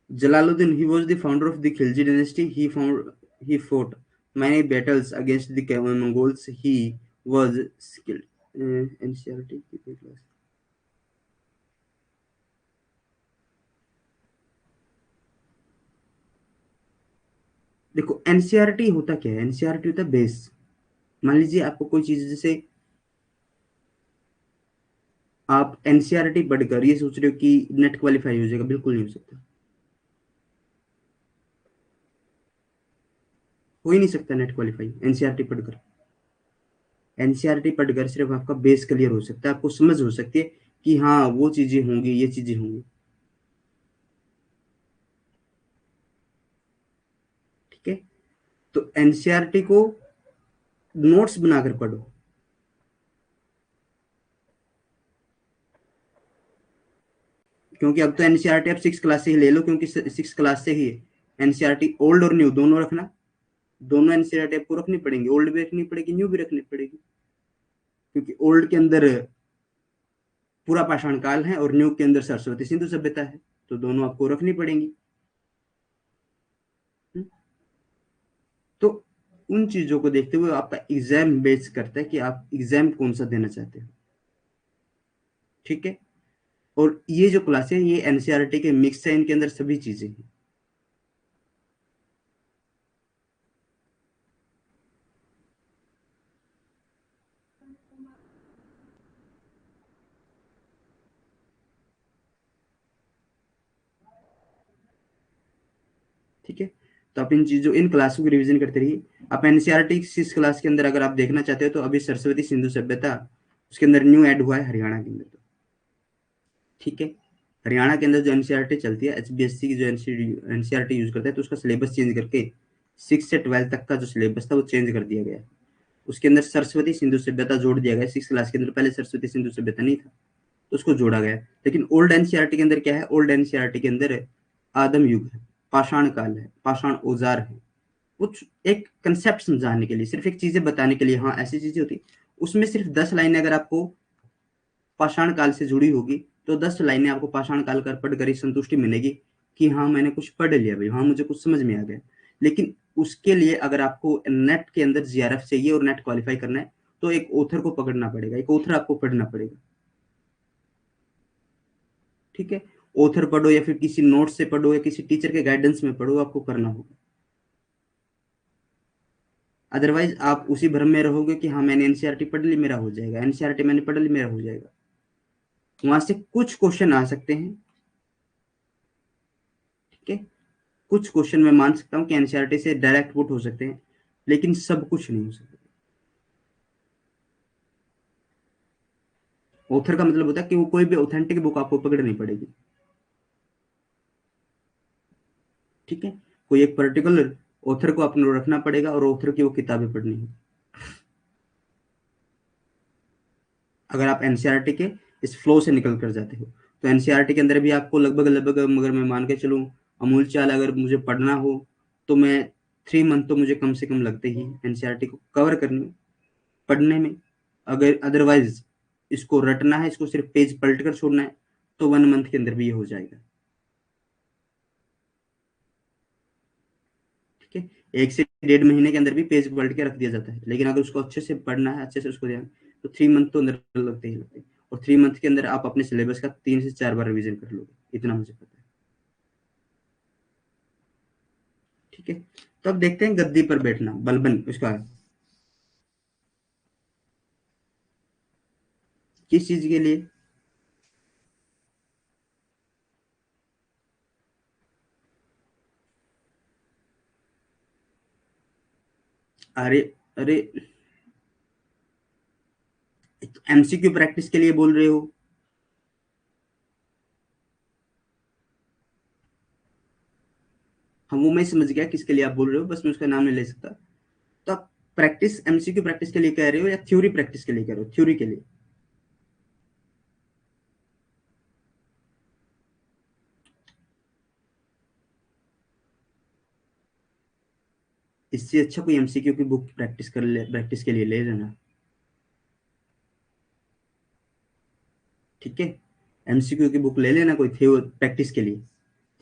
Speaker 1: Jalaluddin, he was the founder of the Khilji dynasty. He fought many battles against the Mongols. He was skilled. NCERT class. देखो एनसीईआरटी होता क्या है? एनसीईआरटी होता है बेस। मान लीजिए आपको कोई चीज, जैसे आप एनसीईआरटी पढ़कर ये सोच रहे हो कि नेट क्वालिफाई हो जाएगा, बिल्कुल नहीं हो सकता। हो ही नहीं सकता नेट क्वालिफाई एनसीईआरटी पढ़कर। एनसीईआरटी पढ़कर सिर्फ आपका बेस क्लियर हो सकता है, आपको समझ हो सकती है कि हाँ वो चीजें होंगी, ये चीजें होंगी। ठीक है, तो एनसीईआरटी को नोट्स बनाकर पढ़ो। क्योंकि अब तो एनसीईआरटी आप 6 क्लास से ही ले लो, क्योंकि 6 क्लास से ही एनसीईआरटी ओल्ड और न्यू दोनों रखना। दोनों एनसीईआरटी आपको रखनी पड़ेंगी, ओल्ड भी रखनी पड़ेगी, न्यू भी रखनी पड़ेगी। क्योंकि ओल्ड के अंदर पूरा पाषाण काल है और न्यू के अंदर सरस्वती सिंधु सभ्यता है, तो दोनों आपको रखनी पड़ेंगी। तो उन चीजों को देखते हुए आपका एग्जाम बेस करता है कि आप एग्जाम कौन सा देना चाहते हो। ठीक है, और ये जो क्लास है ये एनसीईआरटी के मिक्स है, इनके अंदर सभी चीजें हैं। ठीक है, तो आप इन चीजों, इन क्लासों को रिवीजन करते रहिए। आप एनसीईआरटी 6 क्लास के अंदर अगर आप देखना चाहते हो तो अभी सरस्वती सिंधु सभ्यता, उसके अंदर न्यू ऐड हुआ है हरियाणा के अंदर। तो ठीक है, हरियाणा के अंदर जो एनसीईआरटी चलती है, एचबीएससी की जो एनसीईआरटी यूज करता है, तो उसका सिलेबस चेंज करके 6 से 12 तक का जो सिलेबस था वो चेंज कर दिया गया है। उसके अंदर सरस्वती सिंधु सभ्यता जोड़ दिया गया 6 क्लास के अंदर। पहले सरस्वती सिंधु सभ्यता नहीं था, तो उसको जोड़ा गया। लेकिन ओल्ड एनसीईआरटी के अंदर क्या है, ओल्ड एनसीईआरटी के अंदर आदम युग है, पाषाण काल है, पाषाण औजार है। कुछ एक कंसेप्ट समझाने के लिए, सिर्फ एक चीजें बताने के लिए, हाँ ऐसी चीजें होती, उसमें सिर्फ 10 लाइनें अगर आपको पाषाण काल से जुड़ी होगी, तो 10 लाइनें आपको पाषाण काल कर पढ़कर ही संतुष्टि मिलेगी कि हाँ मैंने कुछ पढ़ लिया भाई, हाँ मुझे कुछ समझ में आ गया। लेकिन उसके लिए अगर आपको नेट के अंदर जीआरएफ चाहिए और नेट क्वालिफाई करना है, तो एक ऑथर को पकड़ना पड़ेगा, एक ऑथर आपको पढ़ना पड़ेगा। ठीक है, ऑथर पढ़ो या फिर किसी नोट से पढ़ो या किसी टीचर के गाइडेंस में पढ़ो, आपको करना होगा। अदरवाइज आप उसी भ्रम में रहोगे कि हाँ मैंने एनसीईआरटी पढ़ ली मेरा हो जाएगा, एनसीईआरटी मैंने पढ़ ली मेरा हो जाएगा। वहां से कुछ क्वेश्चन आ सकते हैं। ठीक है, कुछ क्वेश्चन मैं मान सकता हूँ कि एनसीईआरटी से डायरेक्ट पुट हो सकते हैं, लेकिन सब कुछ नहीं हो सकता। ऑथर का मतलब होता है कि वो कोई भी ऑथेंटिक बुक आपको पकड़नी पड़ेगी। ठीक है, कोई एक पर्टिकुलर ऑथर को आपको रखना पड़ेगा और ऑथर की वो किताबें पढ़नी है। अगर आप एनसीईआरटी के इस फ्लो से निकल कर जाते हो, तो एनसीईआरटी के अंदर भी आपको लगभग लगभग, अगर मैं मान के चलूँ, अमूल चाल अगर मुझे पढ़ना हो, तो मैं 3 मंथ तो मुझे कम से कम लगते ही एनसीईआरटी को कवर करने में, पढ़ने में। अगर अदरवाइज इसको रटना है, इसको सिर्फ पेज पलट कर छोड़ना है, तो 1 मंथ के अंदर भी ये हो जाएगा। ठीक है, 1 से 1.5 महीने के अंदर भी पेज पलट के रख दिया जाता है। लेकिन अगर उसको अच्छे से पढ़ना है, अच्छे से उसको ध्यान, तो 3 मंथ तो अंदर लगते ही लगते हैं। और 3 मंथ के अंदर आप अपने सिलेबस का 3 से 4 बार रिवीजन कर लोगे, इतना मुझे पता है। ठीक है, तो अब देखते हैं गद्दी पर बैठना, बलबन उसका किस चीज के लिए। अरे अरे, एमसीक्यू प्रैक्टिस के लिए बोल रहे हो? हम वो मैं समझ गया किसके लिए आप बोल रहे हो, बस मैं उसका नाम नहीं ले सकता। तो आप प्रैक्टिस, एमसीक्यू प्रैक्टिस के लिए कह रहे हो या थ्योरी प्रैक्टिस के लिए कह रहे हो? थ्योरी के लिए। इससे अच्छा कोई एमसीक्यू की बुक प्रैक्टिस कर ले, प्रैक्टिस के लिए ले लेना। ठीक है, एमसीक्यू की बुक ले लेना कोई प्रैक्टिस के लिए।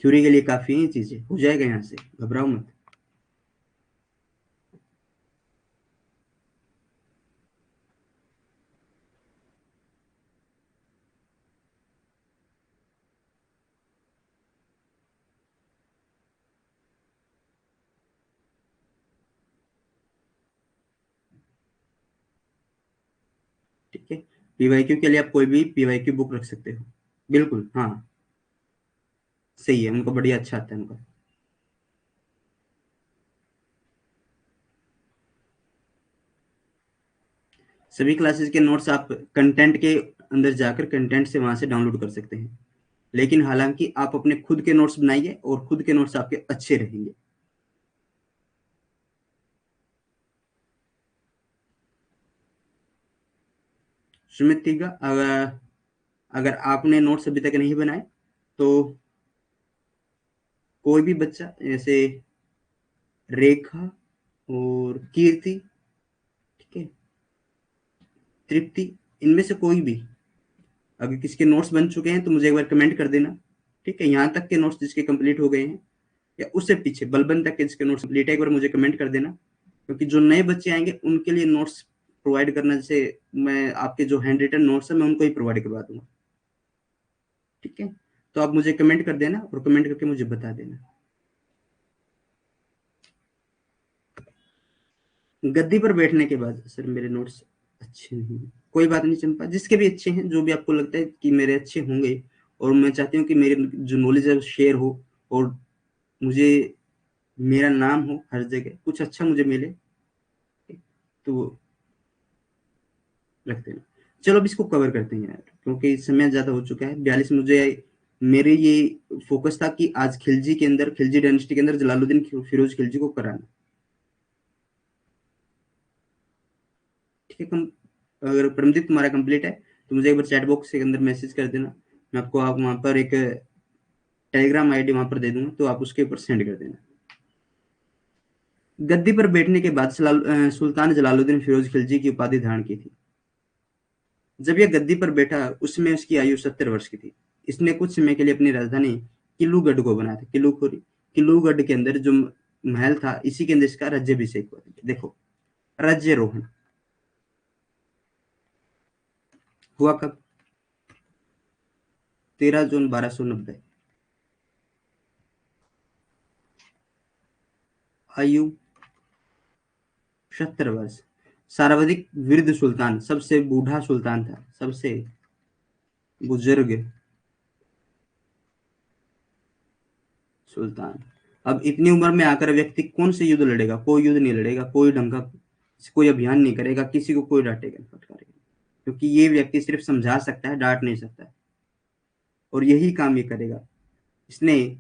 Speaker 1: थ्योरी के लिए काफी है, चीजें हो जाएगा यहाँ से, घबराओ मत। ठीक है, पीवाईक्यू के लिए आप कोई भी पीवाईक्यू बुक रख सकते हो। बिल्कुल हाँ, सही है, उनको बढ़िया अच्छा आता है उनका। सभी क्लासेस के नोट्स आप कंटेंट के अंदर जाकर कंटेंट से वहां से डाउनलोड कर सकते हैं। लेकिन हालांकि आप अपने खुद के नोट्स बनाइए और खुद के नोट्स आपके अच्छे रहेंगे। सुमित तीगा, अगर अगर आपने नोट्स अभी तक नहीं बनाए, तो कोई भी बच्चा, जैसे रेखा और कीर्ति, ठीक है, तृप्ति, इनमें से कोई भी अगर किसी के नोट्स बन चुके हैं तो मुझे एक बार कमेंट कर देना। ठीक है, यहाँ तक के नोट्स जिसके कंप्लीट हो गए हैं, या उससे पीछे बलबन तक के जिसके नोट्स कंप्लीट है, एक बार मुझे कमेंट कर देना। क्योंकि जो नए बच्चे आएंगे उनके लिए नोट्स प्रोवाइड करना, जैसे मैं आपके जो हैंड रिटन नोट्स है मैं उनको ही प्रोवाइड करवा दूंगा। ठीक है, तो आप मुझे कमेंट कर देना और कमेंट करके मुझे बता देना। गद्दी पर बैठने के बाद सर मेरे नोट्स अच्छे नहीं हैं। कोई बात नहीं चंपा, जिसके भी अच्छे हैं, जो भी आपको लगता है कि मेरे अच्छे होंगे, और मैं चाहती हूँ कि मेरे जो नॉलेज है वो शेयर हो, और मुझे मेरा नाम हो हर जगह, कुछ अच्छा मुझे मिले, तो रख देना। चलो अब इसको कवर करते हैं यार, क्योंकि समय ज़्यादा हो चुका है। 42 मुझे मेरे ये फोकस था कि आज खिलजी के अंदर, खिलजी डायनेस्टी के अंदर जलालुद्दीन फिरोज खिलजी को कराना। ठीक है, अगर परमजीत तुम्हारा कंप्लीट है तो मुझे एक बार चैट बॉक्स के अंदर मैसेज कर देना, मैं आपको आप वहाँ पर एक टेलीग्राम आईडी वहाँ पर दे दूंगा, तो आप उसके ऊपर सेंड कर देना। गद्दी पर बैठने के बाद सुल्तान जलालुद्दीन फिरोज खिलजी की उपाधि धारण की थी। जब यह गद्दी पर बैठा उसमें उसकी आयु 70 वर्ष की थी। इसने कुछ समय के लिए अपनी राजधानी किलूगढ़ को बनाया था। किलूगढ़ के अंदर जो महल था, इसी के अंदर इसका राज्याभिषेक हुआ था। देखो, राज्यरोहण हुआ कब? 13 जून 1290। आयु 70 वर्ष। सर्वाधिक वृद्ध सुल्तान, सबसे बूढ़ा सुल्तान था, सबसे बुजुर्ग सुल्तान। अब इतनी उम्र में आकर व्यक्ति कौन से युद्ध लड़ेगा? कोई युद्ध नहीं लड़ेगा, कोई ढंग का कोई अभियान नहीं करेगा, किसी को कोई डांटेगा नहीं फटकारेगा, क्योंकि ये व्यक्ति सिर्फ समझा सकता है, डांट नहीं सकता है। और यही काम ये करेगा। इसने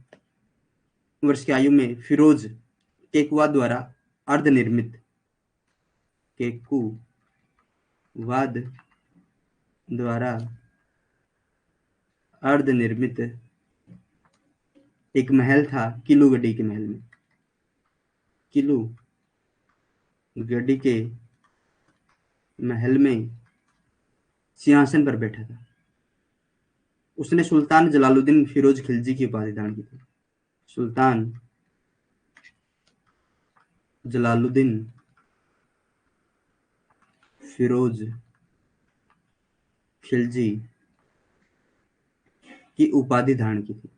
Speaker 1: वर्ष की आयु में फिरोज केकुआ द्वारा अर्धनिर्मित, केकुवाद द्वारा अर्धनिर्मित एक महल था किलूगढ़ी के महल में, किलूगढ़ी के महल में सिंहासन पर बैठा था। उसने सुल्तान जलालुद्दीन फिरोज खिलजी की उपाधि धारण की थी। सुल्तान जलालुद्दीन फिरोज खिलजी की उपाधि धारण की थी।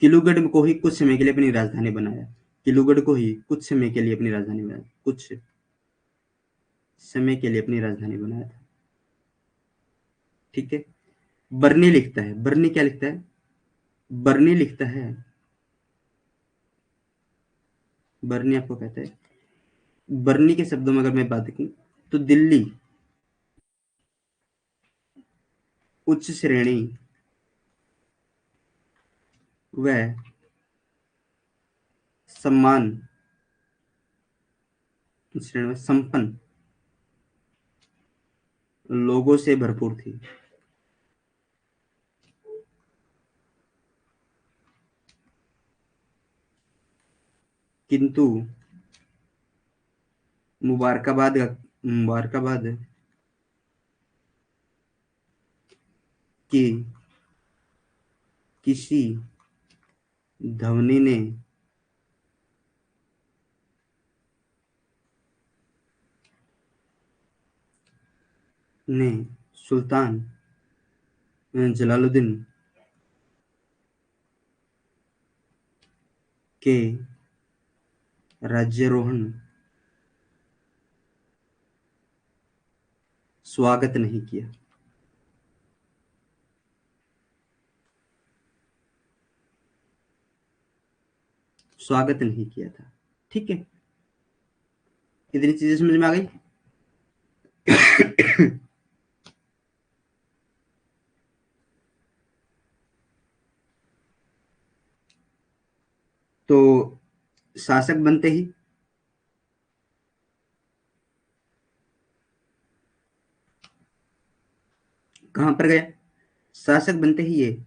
Speaker 1: किलूगढ़ को ही कुछ समय के लिए अपनी राजधानी बनाया। किलूगढ़ को ही कुछ समय के लिए अपनी राजधानी बनाया, कुछ समय के लिए अपनी राजधानी बनाया था। ठीक है। बर्नी लिखता है, बर्नी क्या लिखता है? बर्नी लिखता है, बर्नी आपको कहता है। बर्नी के शब्दों में अगर मैं बात करूं तो दिल्ली उच्च श्रेणी व सम्मान श्रेणी में संपन्न लोगों से भरपूर थी। किंतु मुबारकाबाद मुबारकाबाद की किसी ध्वनि ने सुल्तान जलालुद्दीन के राज्यारोहण स्वागत नहीं किया। स्वागत नहीं किया था। ठीक है, इतनी चीजें समझ में आ गई। तो शासक बनते ही कहां पर गया? शासक बनते ही ये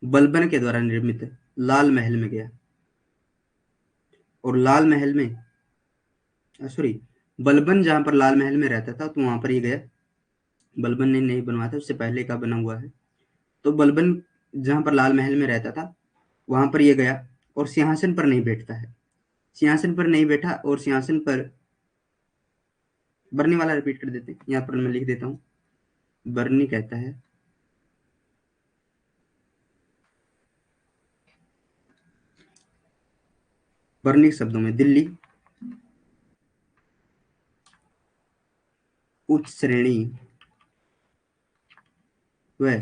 Speaker 1: बलबन के द्वारा निर्मित लाल महल में गया। और लाल महल में, सॉरी, बलबन जहां पर लाल महल में रहता था तो वहां पर ये गया। बलबन ने नहीं बनवाया था, उससे पहले का बना हुआ है। तो बलबन जहां पर लाल महल में रहता था वहां पर ये गया और सिंहासन पर नहीं बैठता है। सिंहासन पर नहीं बैठा और सिंहासन पर, बर्नी वाला रिपीट कर देते हैं, यहाँ पर मैं लिख देता हूँ। बर्नी कहता है, बर्नी के शब्दों में दिल्ली उच्च श्रेणी व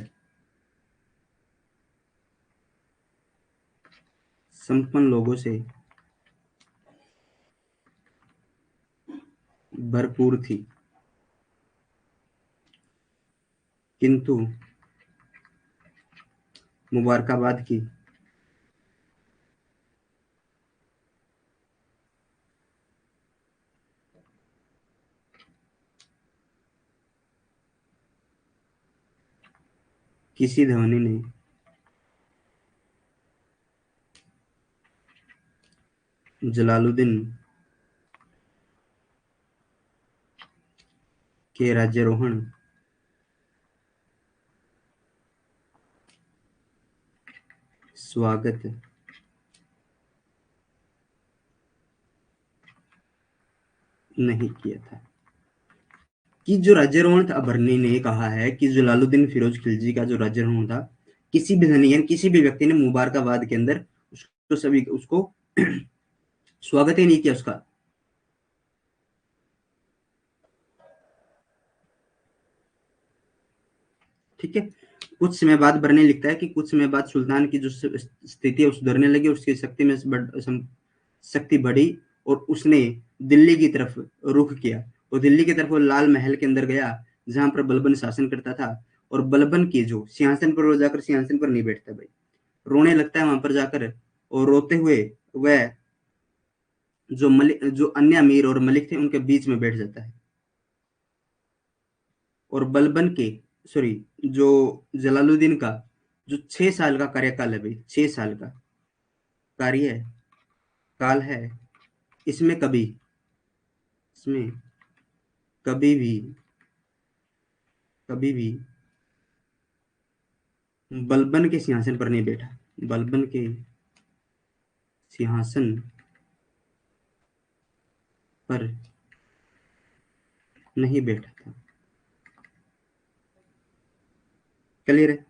Speaker 1: संपन्न लोगों से भरपूर थी। किंतु मुबारकाबाद की किसी ध्वनि ने जलालुद्दीन के राज्यारोहण स्वागत नहीं किया था। कि जो राज्यारोहण था, अबरनी ने कहा है कि जलालुद्दीन फिरोज खिलजी का जो राज्यारोहण था, किसी भी धनी यानी किसी भी व्यक्ति ने मुबारकाबाद के अंदर उसको स्वागत ही नहीं किया उसका। ठीक है। कुछ समय बाद बरनी लिखता है कि कुछ समय बाद सुल्तान की जो स्थिति है वो सुधरने लगी, उसकी शक्ति में शक्ति बढ़ी और उसने दिल्ली की तरफ रुख किया और दिल्ली की तरफ वो लाल महल के अंदर गया जहां पर बलबन शासन करता था। और बलबन के जो सिंहासन पर वो जाकर सिंहासन पर नहीं बैठता भाई, रोने लगता है वहां पर जाकर और रोते हुए वह जो अन्य अमीर और मलिक थे उनके बीच में बैठ जाता है। और बलबन के सॉरी जो जलालुद्दीन का जो 6 साल का कार्यकाल है भाई, 6 साल का कार्य काल है, इसमें कभी इसमें कभी भी कभी भी बलबन के सिंहासन पर नहीं बैठा, बलबन के सिंहासन पर नहीं बैठा था। क्लियर है।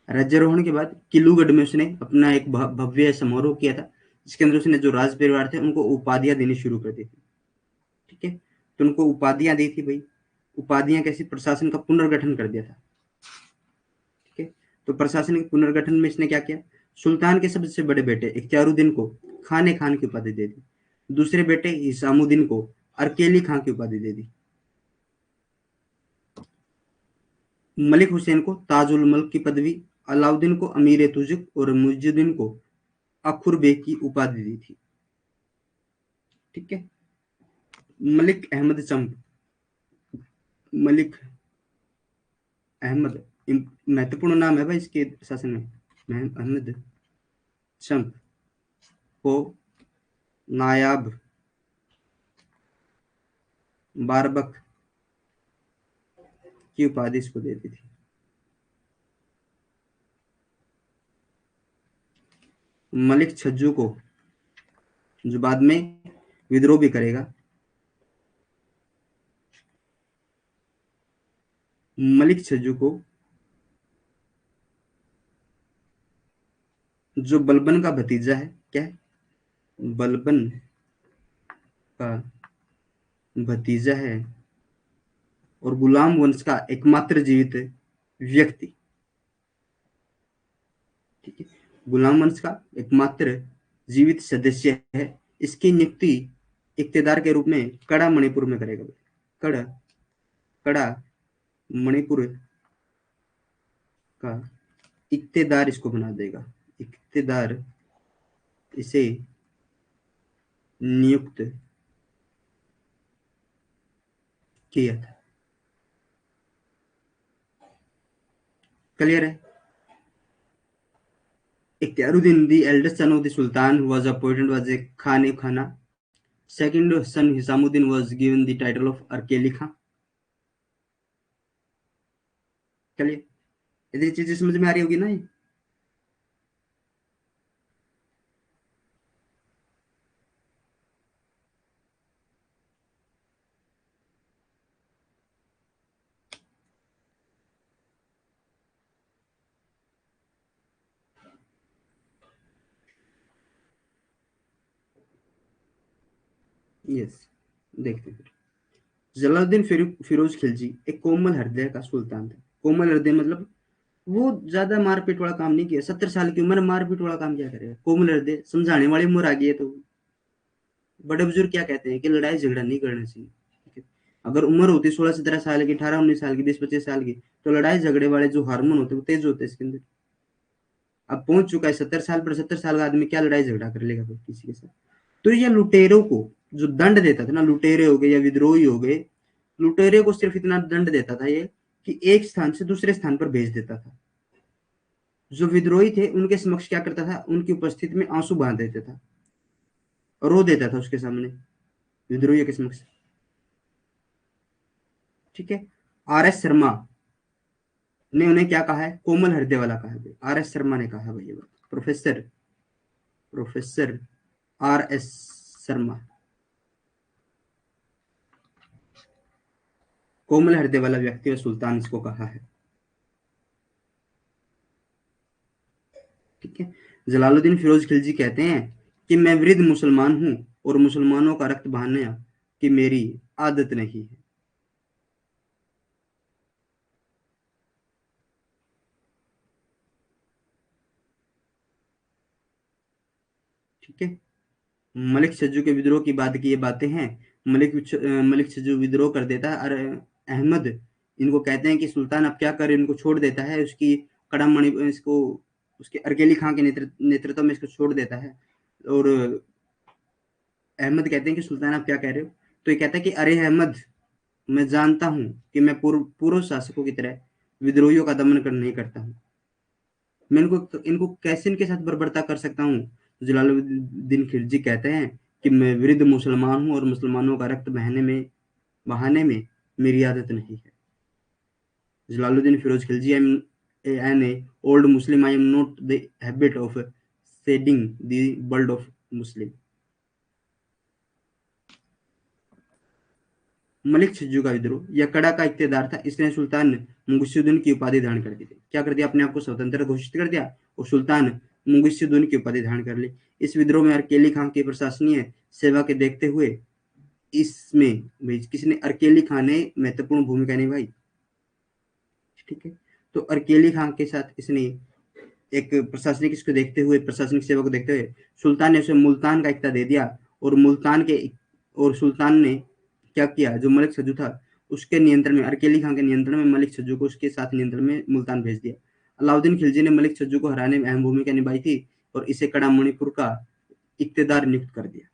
Speaker 1: राज्यारोहण के बाद किलूगढ़ में उसने अपना एक भव्य समारोह किया था, जिसके अंदर उसने जो राज परिवार थे उनको उपाधियां देनी शुरू कर दी थी। ठीक है। तो उनको उपाधियां दी थी भाई। उपाधियां कैसी? प्रशासन का पुनर्गठन कर दिया था। ठीक है। तो प्रशासनिक पुनर्गठन में इसने क्या किया? सुल्तान के सबसे बड़े बेटे इख्तियारुद्दीन को खाने खान की उपाधि दे दी। दूसरे बेटे हिसामुद्दीन को अरकेली खां की उपाधि दे दी। मलिक हुसैन को ताजुल मल्क की पदवी, अलाउद्दीन को अमीर तुजुक और मुइजुद्दीन को अखुर बेग की उपाधि दी थी। ठीक है। मलिक अहमद चंप मलिक अहमद महत्वपूर्ण नाम है भाई इसके शासन में। अहमद चंप को नायाब बारबक की उपाधि इसको देती थी। मलिक छज्जू को, जो बाद में विद्रोह भी करेगा, मलिक छज्जू को जो बलबन का भतीजा है, क्या है? बलबन का भतीजा है और गुलाम वंश का एकमात्र जीवित व्यक्ति। ठीक है। गुलाम वंश का एकमात्र जीवित सदस्य है। इसकी नियुक्ति इक्तेदार के रूप में कड़ा मणिपुर में करेगा। कड़ा कड़ा मणिपुर का इक्तेदार इसको बना देगा। इक्तेदार इसे नियुक्त किया था। क्लियर है। Ikhtiyaruddin the eldest son of the sultan who was appointed was a Khan-e-Khana. Second son Hisamuddin was given the title of Arkeli Khan. चलिए, इतनी चीजें समझ में आ रही होगी ना ये? यस। देखते हैं। जलालुद्दीन फिरोज खिलजी एक कोमल हृदय का सुल्तान था। कोमल हृदय मतलब वो ज्यादा मारपीट वाला काम नहीं किया, 70 साल की उम्र में मारपीट वाला काम क्या करेगा, कोमल हृदय, समझाने वाली उम्र आ गई है। तो बड़े बुजुर्ग क्या कहते हैं कि लड़ाई झगड़ा नहीं करना चाहिए, ठीक है। अगर उम्र होती 16-17 साल की, 18-19 साल की, 20-25 साल की, तो लड़ाई झगड़े वाले जो हार्मोन होते हैं वो तेज होते हैं इसके अंदर। अब पहुंच चुका है 70 साल पर, 70 साल का आदमी क्या लड़ाई झगड़ा कर लेगा फिर किसी के साथ। तो ये लुटेरों को जो दंड देता था ना, लुटेरे हो गए या विद्रोही हो गए, लुटेरे को सिर्फ इतना दंड देता था ये कि एक स्थान से दूसरे स्थान पर भेज देता था। जो विद्रोही थे उनके समक्ष क्या करता था, उनकी उपस्थिति में आंसू बांध देता था, रो देता था उसके सामने, विद्रोही के समक्ष, ठीक है। आर एस शर्मा ने उन्हें क्या कहा है, कोमल हृदय वाला कहा है, आर एस शर्मा ने कहा है भाई, professor professor R S Sharma, कोमल हृदय वाला व्यक्ति व सुल्तान इसको कहा है, ठीक है। जलालुद्दीन फिरोज खिलजी कहते हैं कि मैं वृद्ध मुसलमान हूं और मुसलमानों का रक्त बहाना कि मेरी आदत नहीं है, ठीक है। मलिक छज्जू के विद्रोह की बात की ये बातें हैं। मलिक छज्जू विद्रोह कर देता है और अहमद इनको कहते हैं कि सुल्तान अब क्या करे, इनको छोड़ देता है, उसकी कड़ामणि इसको उसके अरकेली खां के नेतृत्व में इसको छोड़ देता है। और अहमद कहते हैं कि सुल्तान आप क्या कह रहे हो, तो ये कहता है कि अरे अहमद, मैं जानता हूं कि मैं पूर्व शासकों की तरह विद्रोहियों का दमन कर नहीं करता हूं, मैं इनको इनको कैसे इनके साथ बर्बरता कर सकता हूँ। तो जलालुद्दीन खिलजी कहते हैं कि मैं वृद्ध मुसलमान हूँ और मुसलमानों का रक्त बहाने में मेरी आदत नहीं है। Jalaluddin Firoz Khilji, an a old Muslim, I am not the habit of shedding the blood of Muslim. Malik Chhajju का विद्रोह यह कड़ा का इख्तियार था, इसने सुल्तान मुगीसुद्दीन की उपाधि धारण कर दी थी। क्या कर दिया, अपने आप को स्वतंत्र घोषित कर दिया और सुल्तान मुगीसुद्दीन की उपाधि धारण कर ली। इस विद्रोह में अरकेली खान की प्रशासनीय सेवा के देखते हुए इसमें भाई किसने, अरकेली खान ने महत्वपूर्ण भूमिका निभाई, ठीक है। तो अरकेली खान के साथ इसने एक प्रशासनिक इसको देखते हुए, प्रशासनिक सेवा को देखते हुए सुल्तान ने उसे मुल्तान का इख्तियार दे दिया। और सुल्तान ने क्या किया, जो मलिक छज्जू था उसके नियंत्रण में, अरकेली खान के नियंत्रण में मलिक छज्जू को उसके साथ नियंत्रण में मुल्तान भेज दिया। अलाउद्दीन खिलजी ने मलिक छज्जू को हराने में अहम भूमिका निभाई थी और इसे कड़ा मणिपुर का इख्तियार नियुक्त कर दिया।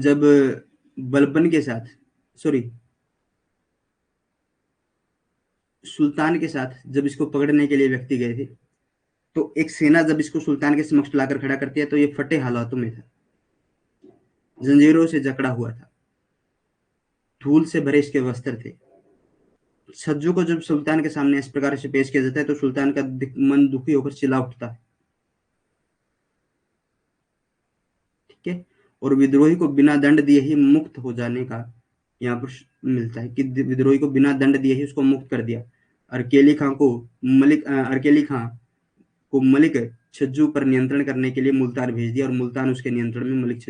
Speaker 1: जब बलबन के साथ, सॉरी, सुल्तान के साथ जब इसको पकड़ने के लिए व्यक्ति गए थे, तो एक सेना जब इसको सुल्तान के समक्ष लाकर खड़ा करती है तो ये फटे हालातों में था, जंजीरों से जकड़ा हुआ था, धूल से भरे इसके वस्त्र थे। छज्जू को जब सुल्तान के सामने इस प्रकार से पेश किया जाता है तो सुल्तान का मन दुखी होकर चिल्ला उठता है, ठीक है। और विद्रोही को बिना दंड दिए ही मुक्त हो जाने का यहाँ पर मिलता है कि विद्रोही को बिना दंड दिए ही उसको मुक्त कर दिया। अरकेली खां को मलिक छज्जू पर नियंत्रण करने के लिए मुल्तान भेज दिया और मुल्तान उसके नियंत्रण में मलिक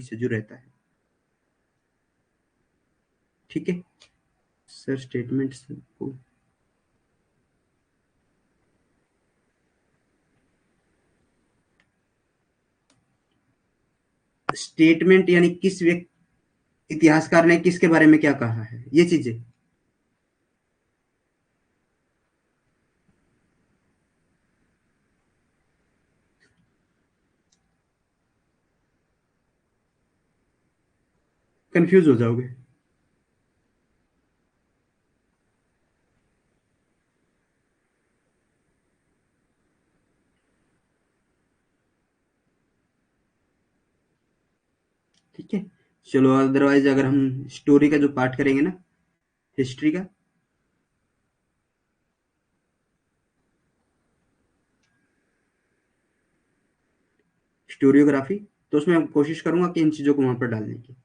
Speaker 1: छज्जू रहता है, ठीक है। सर स्टेटमेंट को स्टेटमेंट यानी किस व्यक्ति, इतिहासकार ने किसके बारे में क्या कहा है, ये चीजें। कंफ्यूज हो जाओगे, ठीक है। चलो अदरवाइज अगर हम स्टोरी का जो पार्ट करेंगे ना, हिस्ट्री का, स्टोरियोग्राफी, तो उसमें मैं कोशिश करूंगा कि इन चीजों को वहां पर डालने की।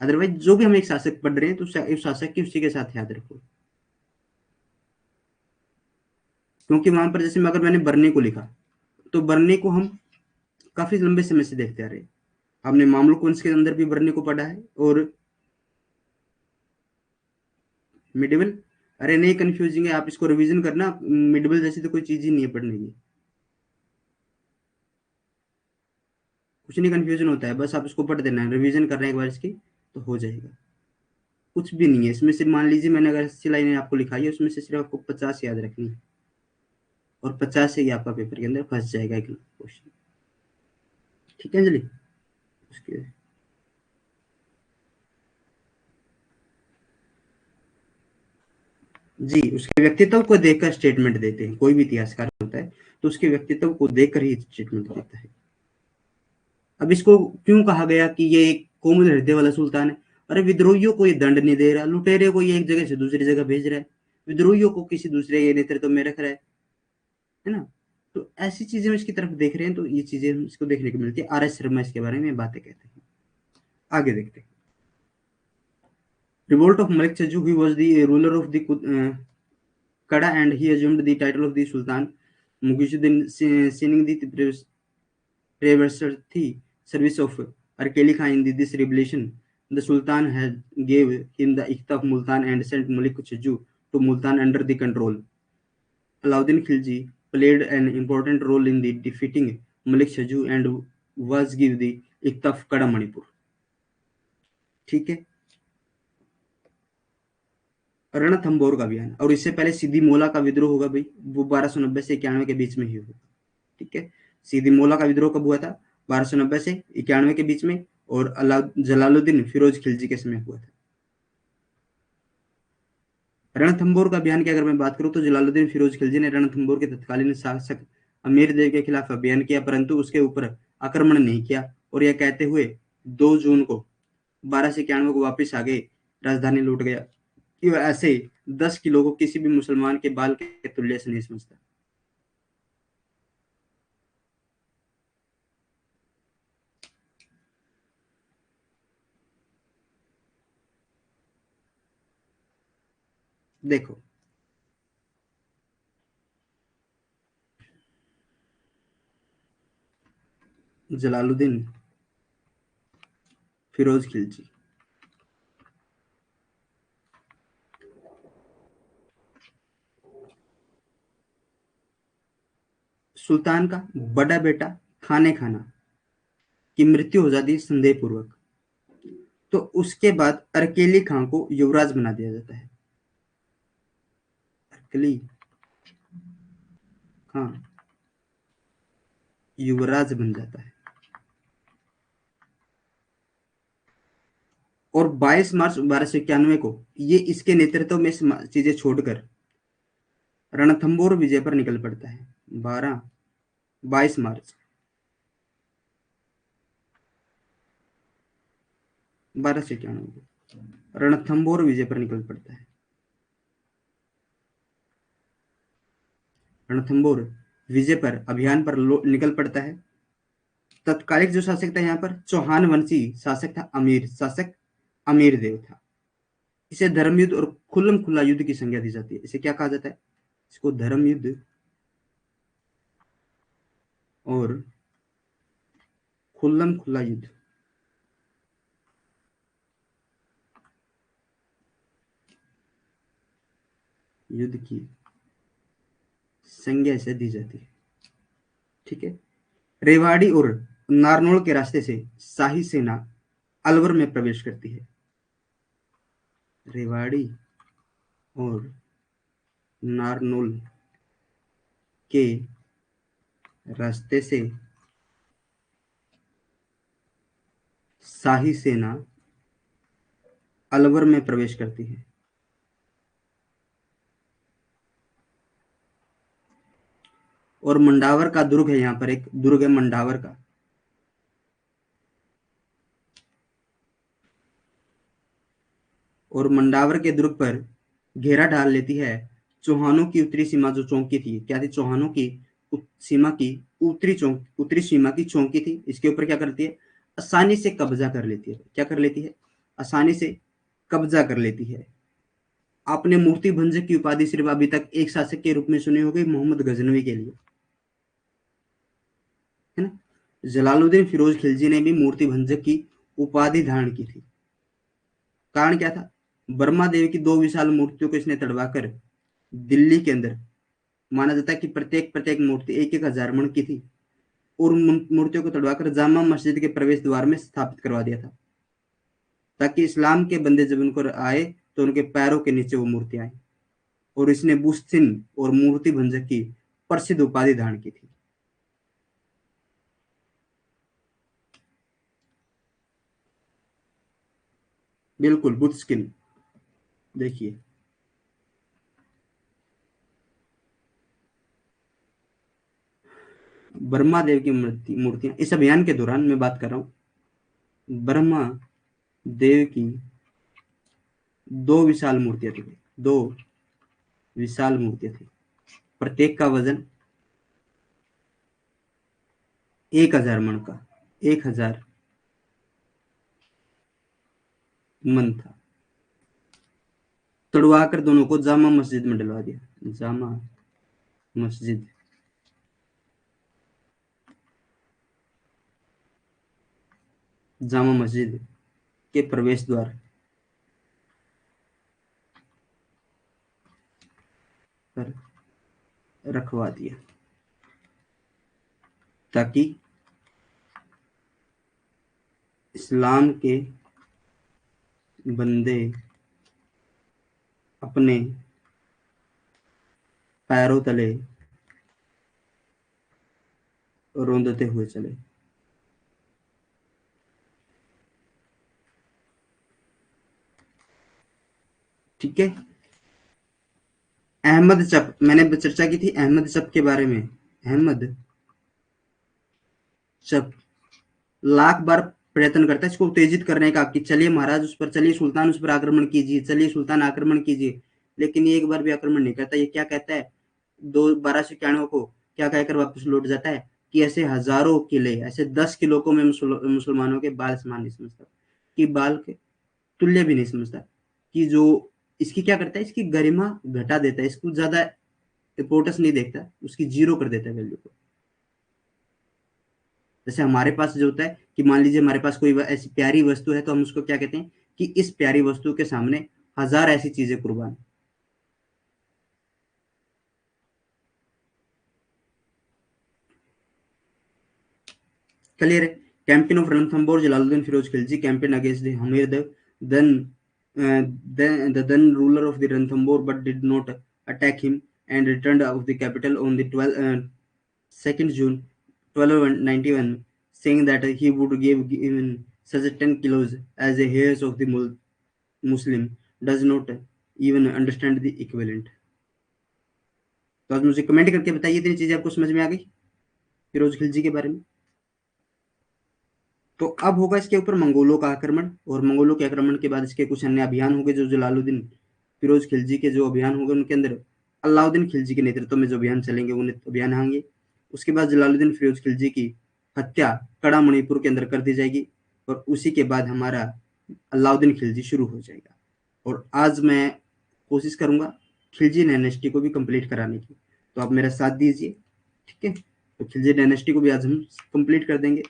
Speaker 1: अदरवाइज जो भी हम एक शासक पढ़ रहे हैं तो उस शासक की उसी के साथ याद रखो, क्योंकि वहां पर जैसे अगर मैंने बरने को लिखा तो बरने को हम काफी लंबे समय से देखते आ रहे हैं। आपने मामलुक के अंदर भी वर्ण्य को पढ़ा है और मिडिवल, अरे नहीं कंफ्यूजिंग है, आप इसको रिवीजन करना। मिडिवल जैसी तो कोई चीज ही नहीं है पढ़ने की, कुछ नहीं कंफ्यूजन होता है, बस आप इसको पढ़ देना है, रिवीजन करना है एक बार इसकी तो हो जाएगा। कुछ भी नहीं है इसमें, सिर्फ मान लीजिए मैंने अगर 80 लाइनें आपको लिखाई है, उसमें से सिर्फ आपको 50 याद रखनी है, और 50 से ही आपका पेपर के अंदर फंस जाएगा एक क्वेश्चन। ठीक है अंजलि? उसके जी, उसके व्यक्तित्व को देखकर स्टेटमेंट देते हैं, कोई भी इतिहासकार होता है तो उसके व्यक्तित्व को देखकर ही स्टेटमेंट देता है। अब इसको क्यों कहा गया कि ये एक कोमल हृदय वाला सुल्तान है? अरे विद्रोहियों को ये दंड नहीं दे रहा, लुटेरे को ये एक जगह से दूसरी जगह भेज रहा है, विद्रोहियों को किसी दूसरे के नेतृत्व में रख रहा है ना? तो ऐसी चीजें हम इसकी तरफ देख रहे हैं, तो ये चीजें हम इसको देखने को मिलती है। आर एस शर्मा इसके बारे में बातें कहते हैं। आगे देखते हैं। Revolt of Malik Chajju, he was the ruler of the Kada and he assumed the title of the Sultan. Mughisuddin sinning the previously service of Arkeli Khan in this revelation. The Sultan had gave him the Ikhta of Multan and sent Malik Chaju to Multan under the control. Alauddin Khilji played an important role in the defeating Malik Chaju and was given the Ikhta of Kada Manipur. ठीक है, रणथंभौर का अभियान, और इससे पहले सिद्दी मोला का विद्रोह होगा भाई, वो 1290 से 91 के बीच में ही होगा। ठीक है, सिद्दी मोला का विद्रोह कब हुआ था? 1290 से 91 के बीच में, और जलालुद्दीन फिरोज खिलजी के समय हुआ था। रणथंभौर का अभियान की अगर मैं बात करूं तो जलालुद्दीन फिरोज खिलजी ने रणथंभौर के तत्कालीन शासक अमीर देव के खिलाफ अभियान किया, परंतु उसके ऊपर आक्रमण नहीं किया, और यह कहते हुए 2 जून को 1291 को वापिस आ गए, राजधानी लूट गया कि वह ऐसे 10 किलो को किसी भी मुसलमान के बाल के तुल्य से नहीं समझता। देखो जलालुद्दीन फिरोज खिलजी, सुल्तान का बड़ा बेटा खाने खाना की मृत्यु हो जाती है संदेह पूर्वक, तो उसके बाद अरकेली खां को युवराज बना दिया जाता है। अरकेली खां युवराज बन जाता है, और 22 मार्च 1291 को ये इसके नेतृत्व में चीजें छोड़कर रणथंभौर विजय पर निकल पड़ता है। 22 मार्च 1291 को रणथंभौर विजय पर निकल पड़ता है। रणथंभौर विजय पर अभियान पर निकल पड़ता है। तत्कालिक जो शासक था यहाँ पर चौहान वंशी शासक था, शासक अमीर देव था। इसे धर्म युद्ध और खुल्लम खुल्ला युद्ध की संज्ञा दी जाती है। इसे क्या कहा जाता है? इसको धर्म युद्ध और खुल्लम खुल्ला युद्ध की संज्ञा से दी जाती है। ठीक है, रेवाड़ी और नारनौल के रास्ते से शाही सेना अलवर में प्रवेश करती है। रेवाड़ी और नारनौल के रास्ते से शाही सेना अलवर में प्रवेश करती है। और मंडावर का दुर्ग है, यहाँ पर एक दुर्ग है मंडावर का, और मंडावर के दुर्ग पर घेरा डाल लेती है चौहानों की उत्तरी सीमा जो चौकी थी। क्या थी? चौहानों की सीमा की उत्तरी सीमा की चौकी थी। इसके ऊपर क्या करती है? आसानी से कब्जा कर लेती है। क्या कर लेती है? आसानी से कब्जा कर लेती है। आपने मूर्ति भंजक की उपाधि सिर्फ अभी तक एक शासक के रूप में सुनी होगी, मोहम्मद गजनवी के लिए, है ना? जलालुद्दीन फिरोज खिलजी ने भी मूर्ति भंजक की उपाधि धारण की थी। कारण क्या था? बर्मा देवी की 2 विशाल मूर्तियों को इसने तड़वाकर दिल्ली के अंदर, माना जाता है कि प्रत्येक प्रत्येक मूर्ति 1,000 मण की थी, और मूर्तियों को तड़वाकर जामा मस्जिद के प्रवेश द्वार में स्थापित करवा दिया था, ताकि इस्लाम के बंदे जब उनको आए तो उनके पैरों के नीचे वो मूर्ति आए। और इसने बुस्तिन और मूर्ति भंजक की प्रसिद्ध उपाधि धारण की थी। बिल्कुल, बुस्किन देखिए, ब्रह्मा देव की मूर्तियां इस अभियान के दौरान मैं बात कर रहा हूं, ब्रह्मा देव की 2 विशाल मूर्तियां थी। 2 विशाल मूर्तियां थी, प्रत्येक का वजन 1,000 मण का, 1,000 मण था। तड़वाकर दोनों को जामा मस्जिद में डलवा दिया। जामा मस्जिद, जामा मस्जिद के प्रवेश द्वार पर रखवा दिया, ताकि इस्लाम के बंदे अपने पैरों तले रोंदते हुए चले। ठीक है। अहमद चप, मैंने चर्चा की थी अहमद चप के बारे में। अहमद चप लाख बार प्रयत्न करता है इसको उत्तेजित करने का, कि चलिए महाराज उस पर, चलिए सुल्तान उस पर आक्रमण कीजिए, चलिए सुल्तान आक्रमण कीजिए, लेकिन ये एक बार भी आक्रमण नहीं करता। ये क्या कहता है, 1291 को क्या कहकर वापस लौट जाता है कि ऐसे हजारों किले, ऐसे 10 किलो को मैं मुसलमानों के बाल समान नहीं समझता, कि बाल के तुल्य भी नहीं समझता, कि जो इसकी क्या करता है, इसकी गरिमा घटा देता है, इसको ज्यादा इंपोर्टेंस नहीं देखता, उसकी जीरो कर देता है वैल्यू को। जैसे हमारे पास जो होता है कि मान लीजिए हमारे पास कोई ऐसी प्यारी वस्तु है, तो हम उसको क्या कहते हैं कि इस प्यारी वस्तु के सामने 1000 ऐसी चीजें कुर्बान। क्लियर है? Campaign of Ranthambore, Jalaluddin Firoz Khilji campaign against the Hammir then the then ruler of the Ranthambore, but did not attack him and returned out of the capital on the 2nd June 1291, saying that he would give even such 10 kilos as the hairs of the Muslim does not even understand the equivalent. तो आज मुझे comment करके बताइए, इतनी चीजें आपको समझ में आ गई फिरोज खिलजी के बारे में। तो अब होगा इसके ऊपर मंगोलों का आक्रमण, और मंगोलों के आक्रमण के बाद इसके कुछ अन्य अभियान होंगे, जो जलालुद्दीन फिरोज खिलजी के जो अभियान होंगे उनके अंदर अलाउद्दीन खिलजी के नेतृत्व में जो अभियान चलेंगे वो अभियान होंगे। उसके बाद जलालुद्दीन फिरोज खिलजी की हत्या कड़ा मणिपुर के अंदर कर दी जाएगी, और उसी के बाद हमारा अलाउद्दीन खिलजी शुरू हो जाएगा। और आज मैं कोशिश करूंगा खिलजी डायनेस्टी को भी कंप्लीट कराने की, तो आप मेरा साथ दीजिए। ठीक है, तो खिलजी डायनेस्टी को भी आज हम कंप्लीट कर देंगे,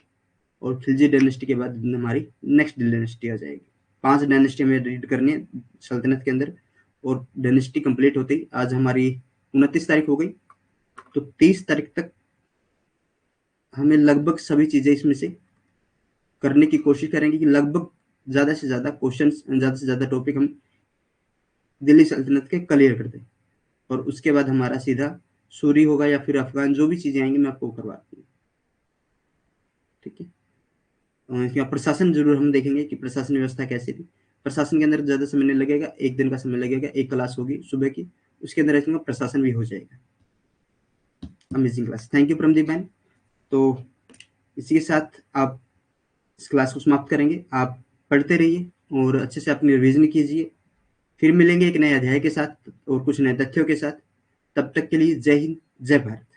Speaker 1: और खिलजी डायनेस्टी के बाद हमारी नेक्स्ट डायनेस्टी आ जाएगी। 5 डायनेस्टी हमें रीड करनी है सल्तनत के अंदर, और डायनेस्टी कंप्लीट होती, आज हमारी 29 तारीख हो गई, तो 30 तारीख तक हमें लगभग सभी चीजें इसमें से करने की कोशिश करेंगे, कि लगभग ज्यादा से ज्यादा क्वेश्चन, ज्यादा से ज्यादा टॉपिक हम दिल्ली सल्तनत के क्लियर कर दें, और उसके बाद हमारा सीधा सूरी होगा या फिर अफगान, जो भी चीजें आएंगी मैं आपको करवाती हूँ। ठीक है, इसका प्रशासन जरूर हम देखेंगे कि प्रशासन व्यवस्था कैसी थी। प्रशासन के अंदर ज्यादा समय नहीं लगेगा, 1 दिन का समय लगेगा, 1 क्लास होगी सुबह की, उसके अंदर इसमें प्रशासन भी हो जाएगा। अमेजिंग क्लास, थैंक यू प्रमदीप बहन। तो इसी के साथ आप इस क्लास को समाप्त करेंगे। आप पढ़ते रहिए और अच्छे से अपनी रिविजन कीजिए। फिर मिलेंगे एक नए अध्याय के साथ और कुछ नए तथ्यों के साथ। तब तक के लिए जय हिंद, जय भारत।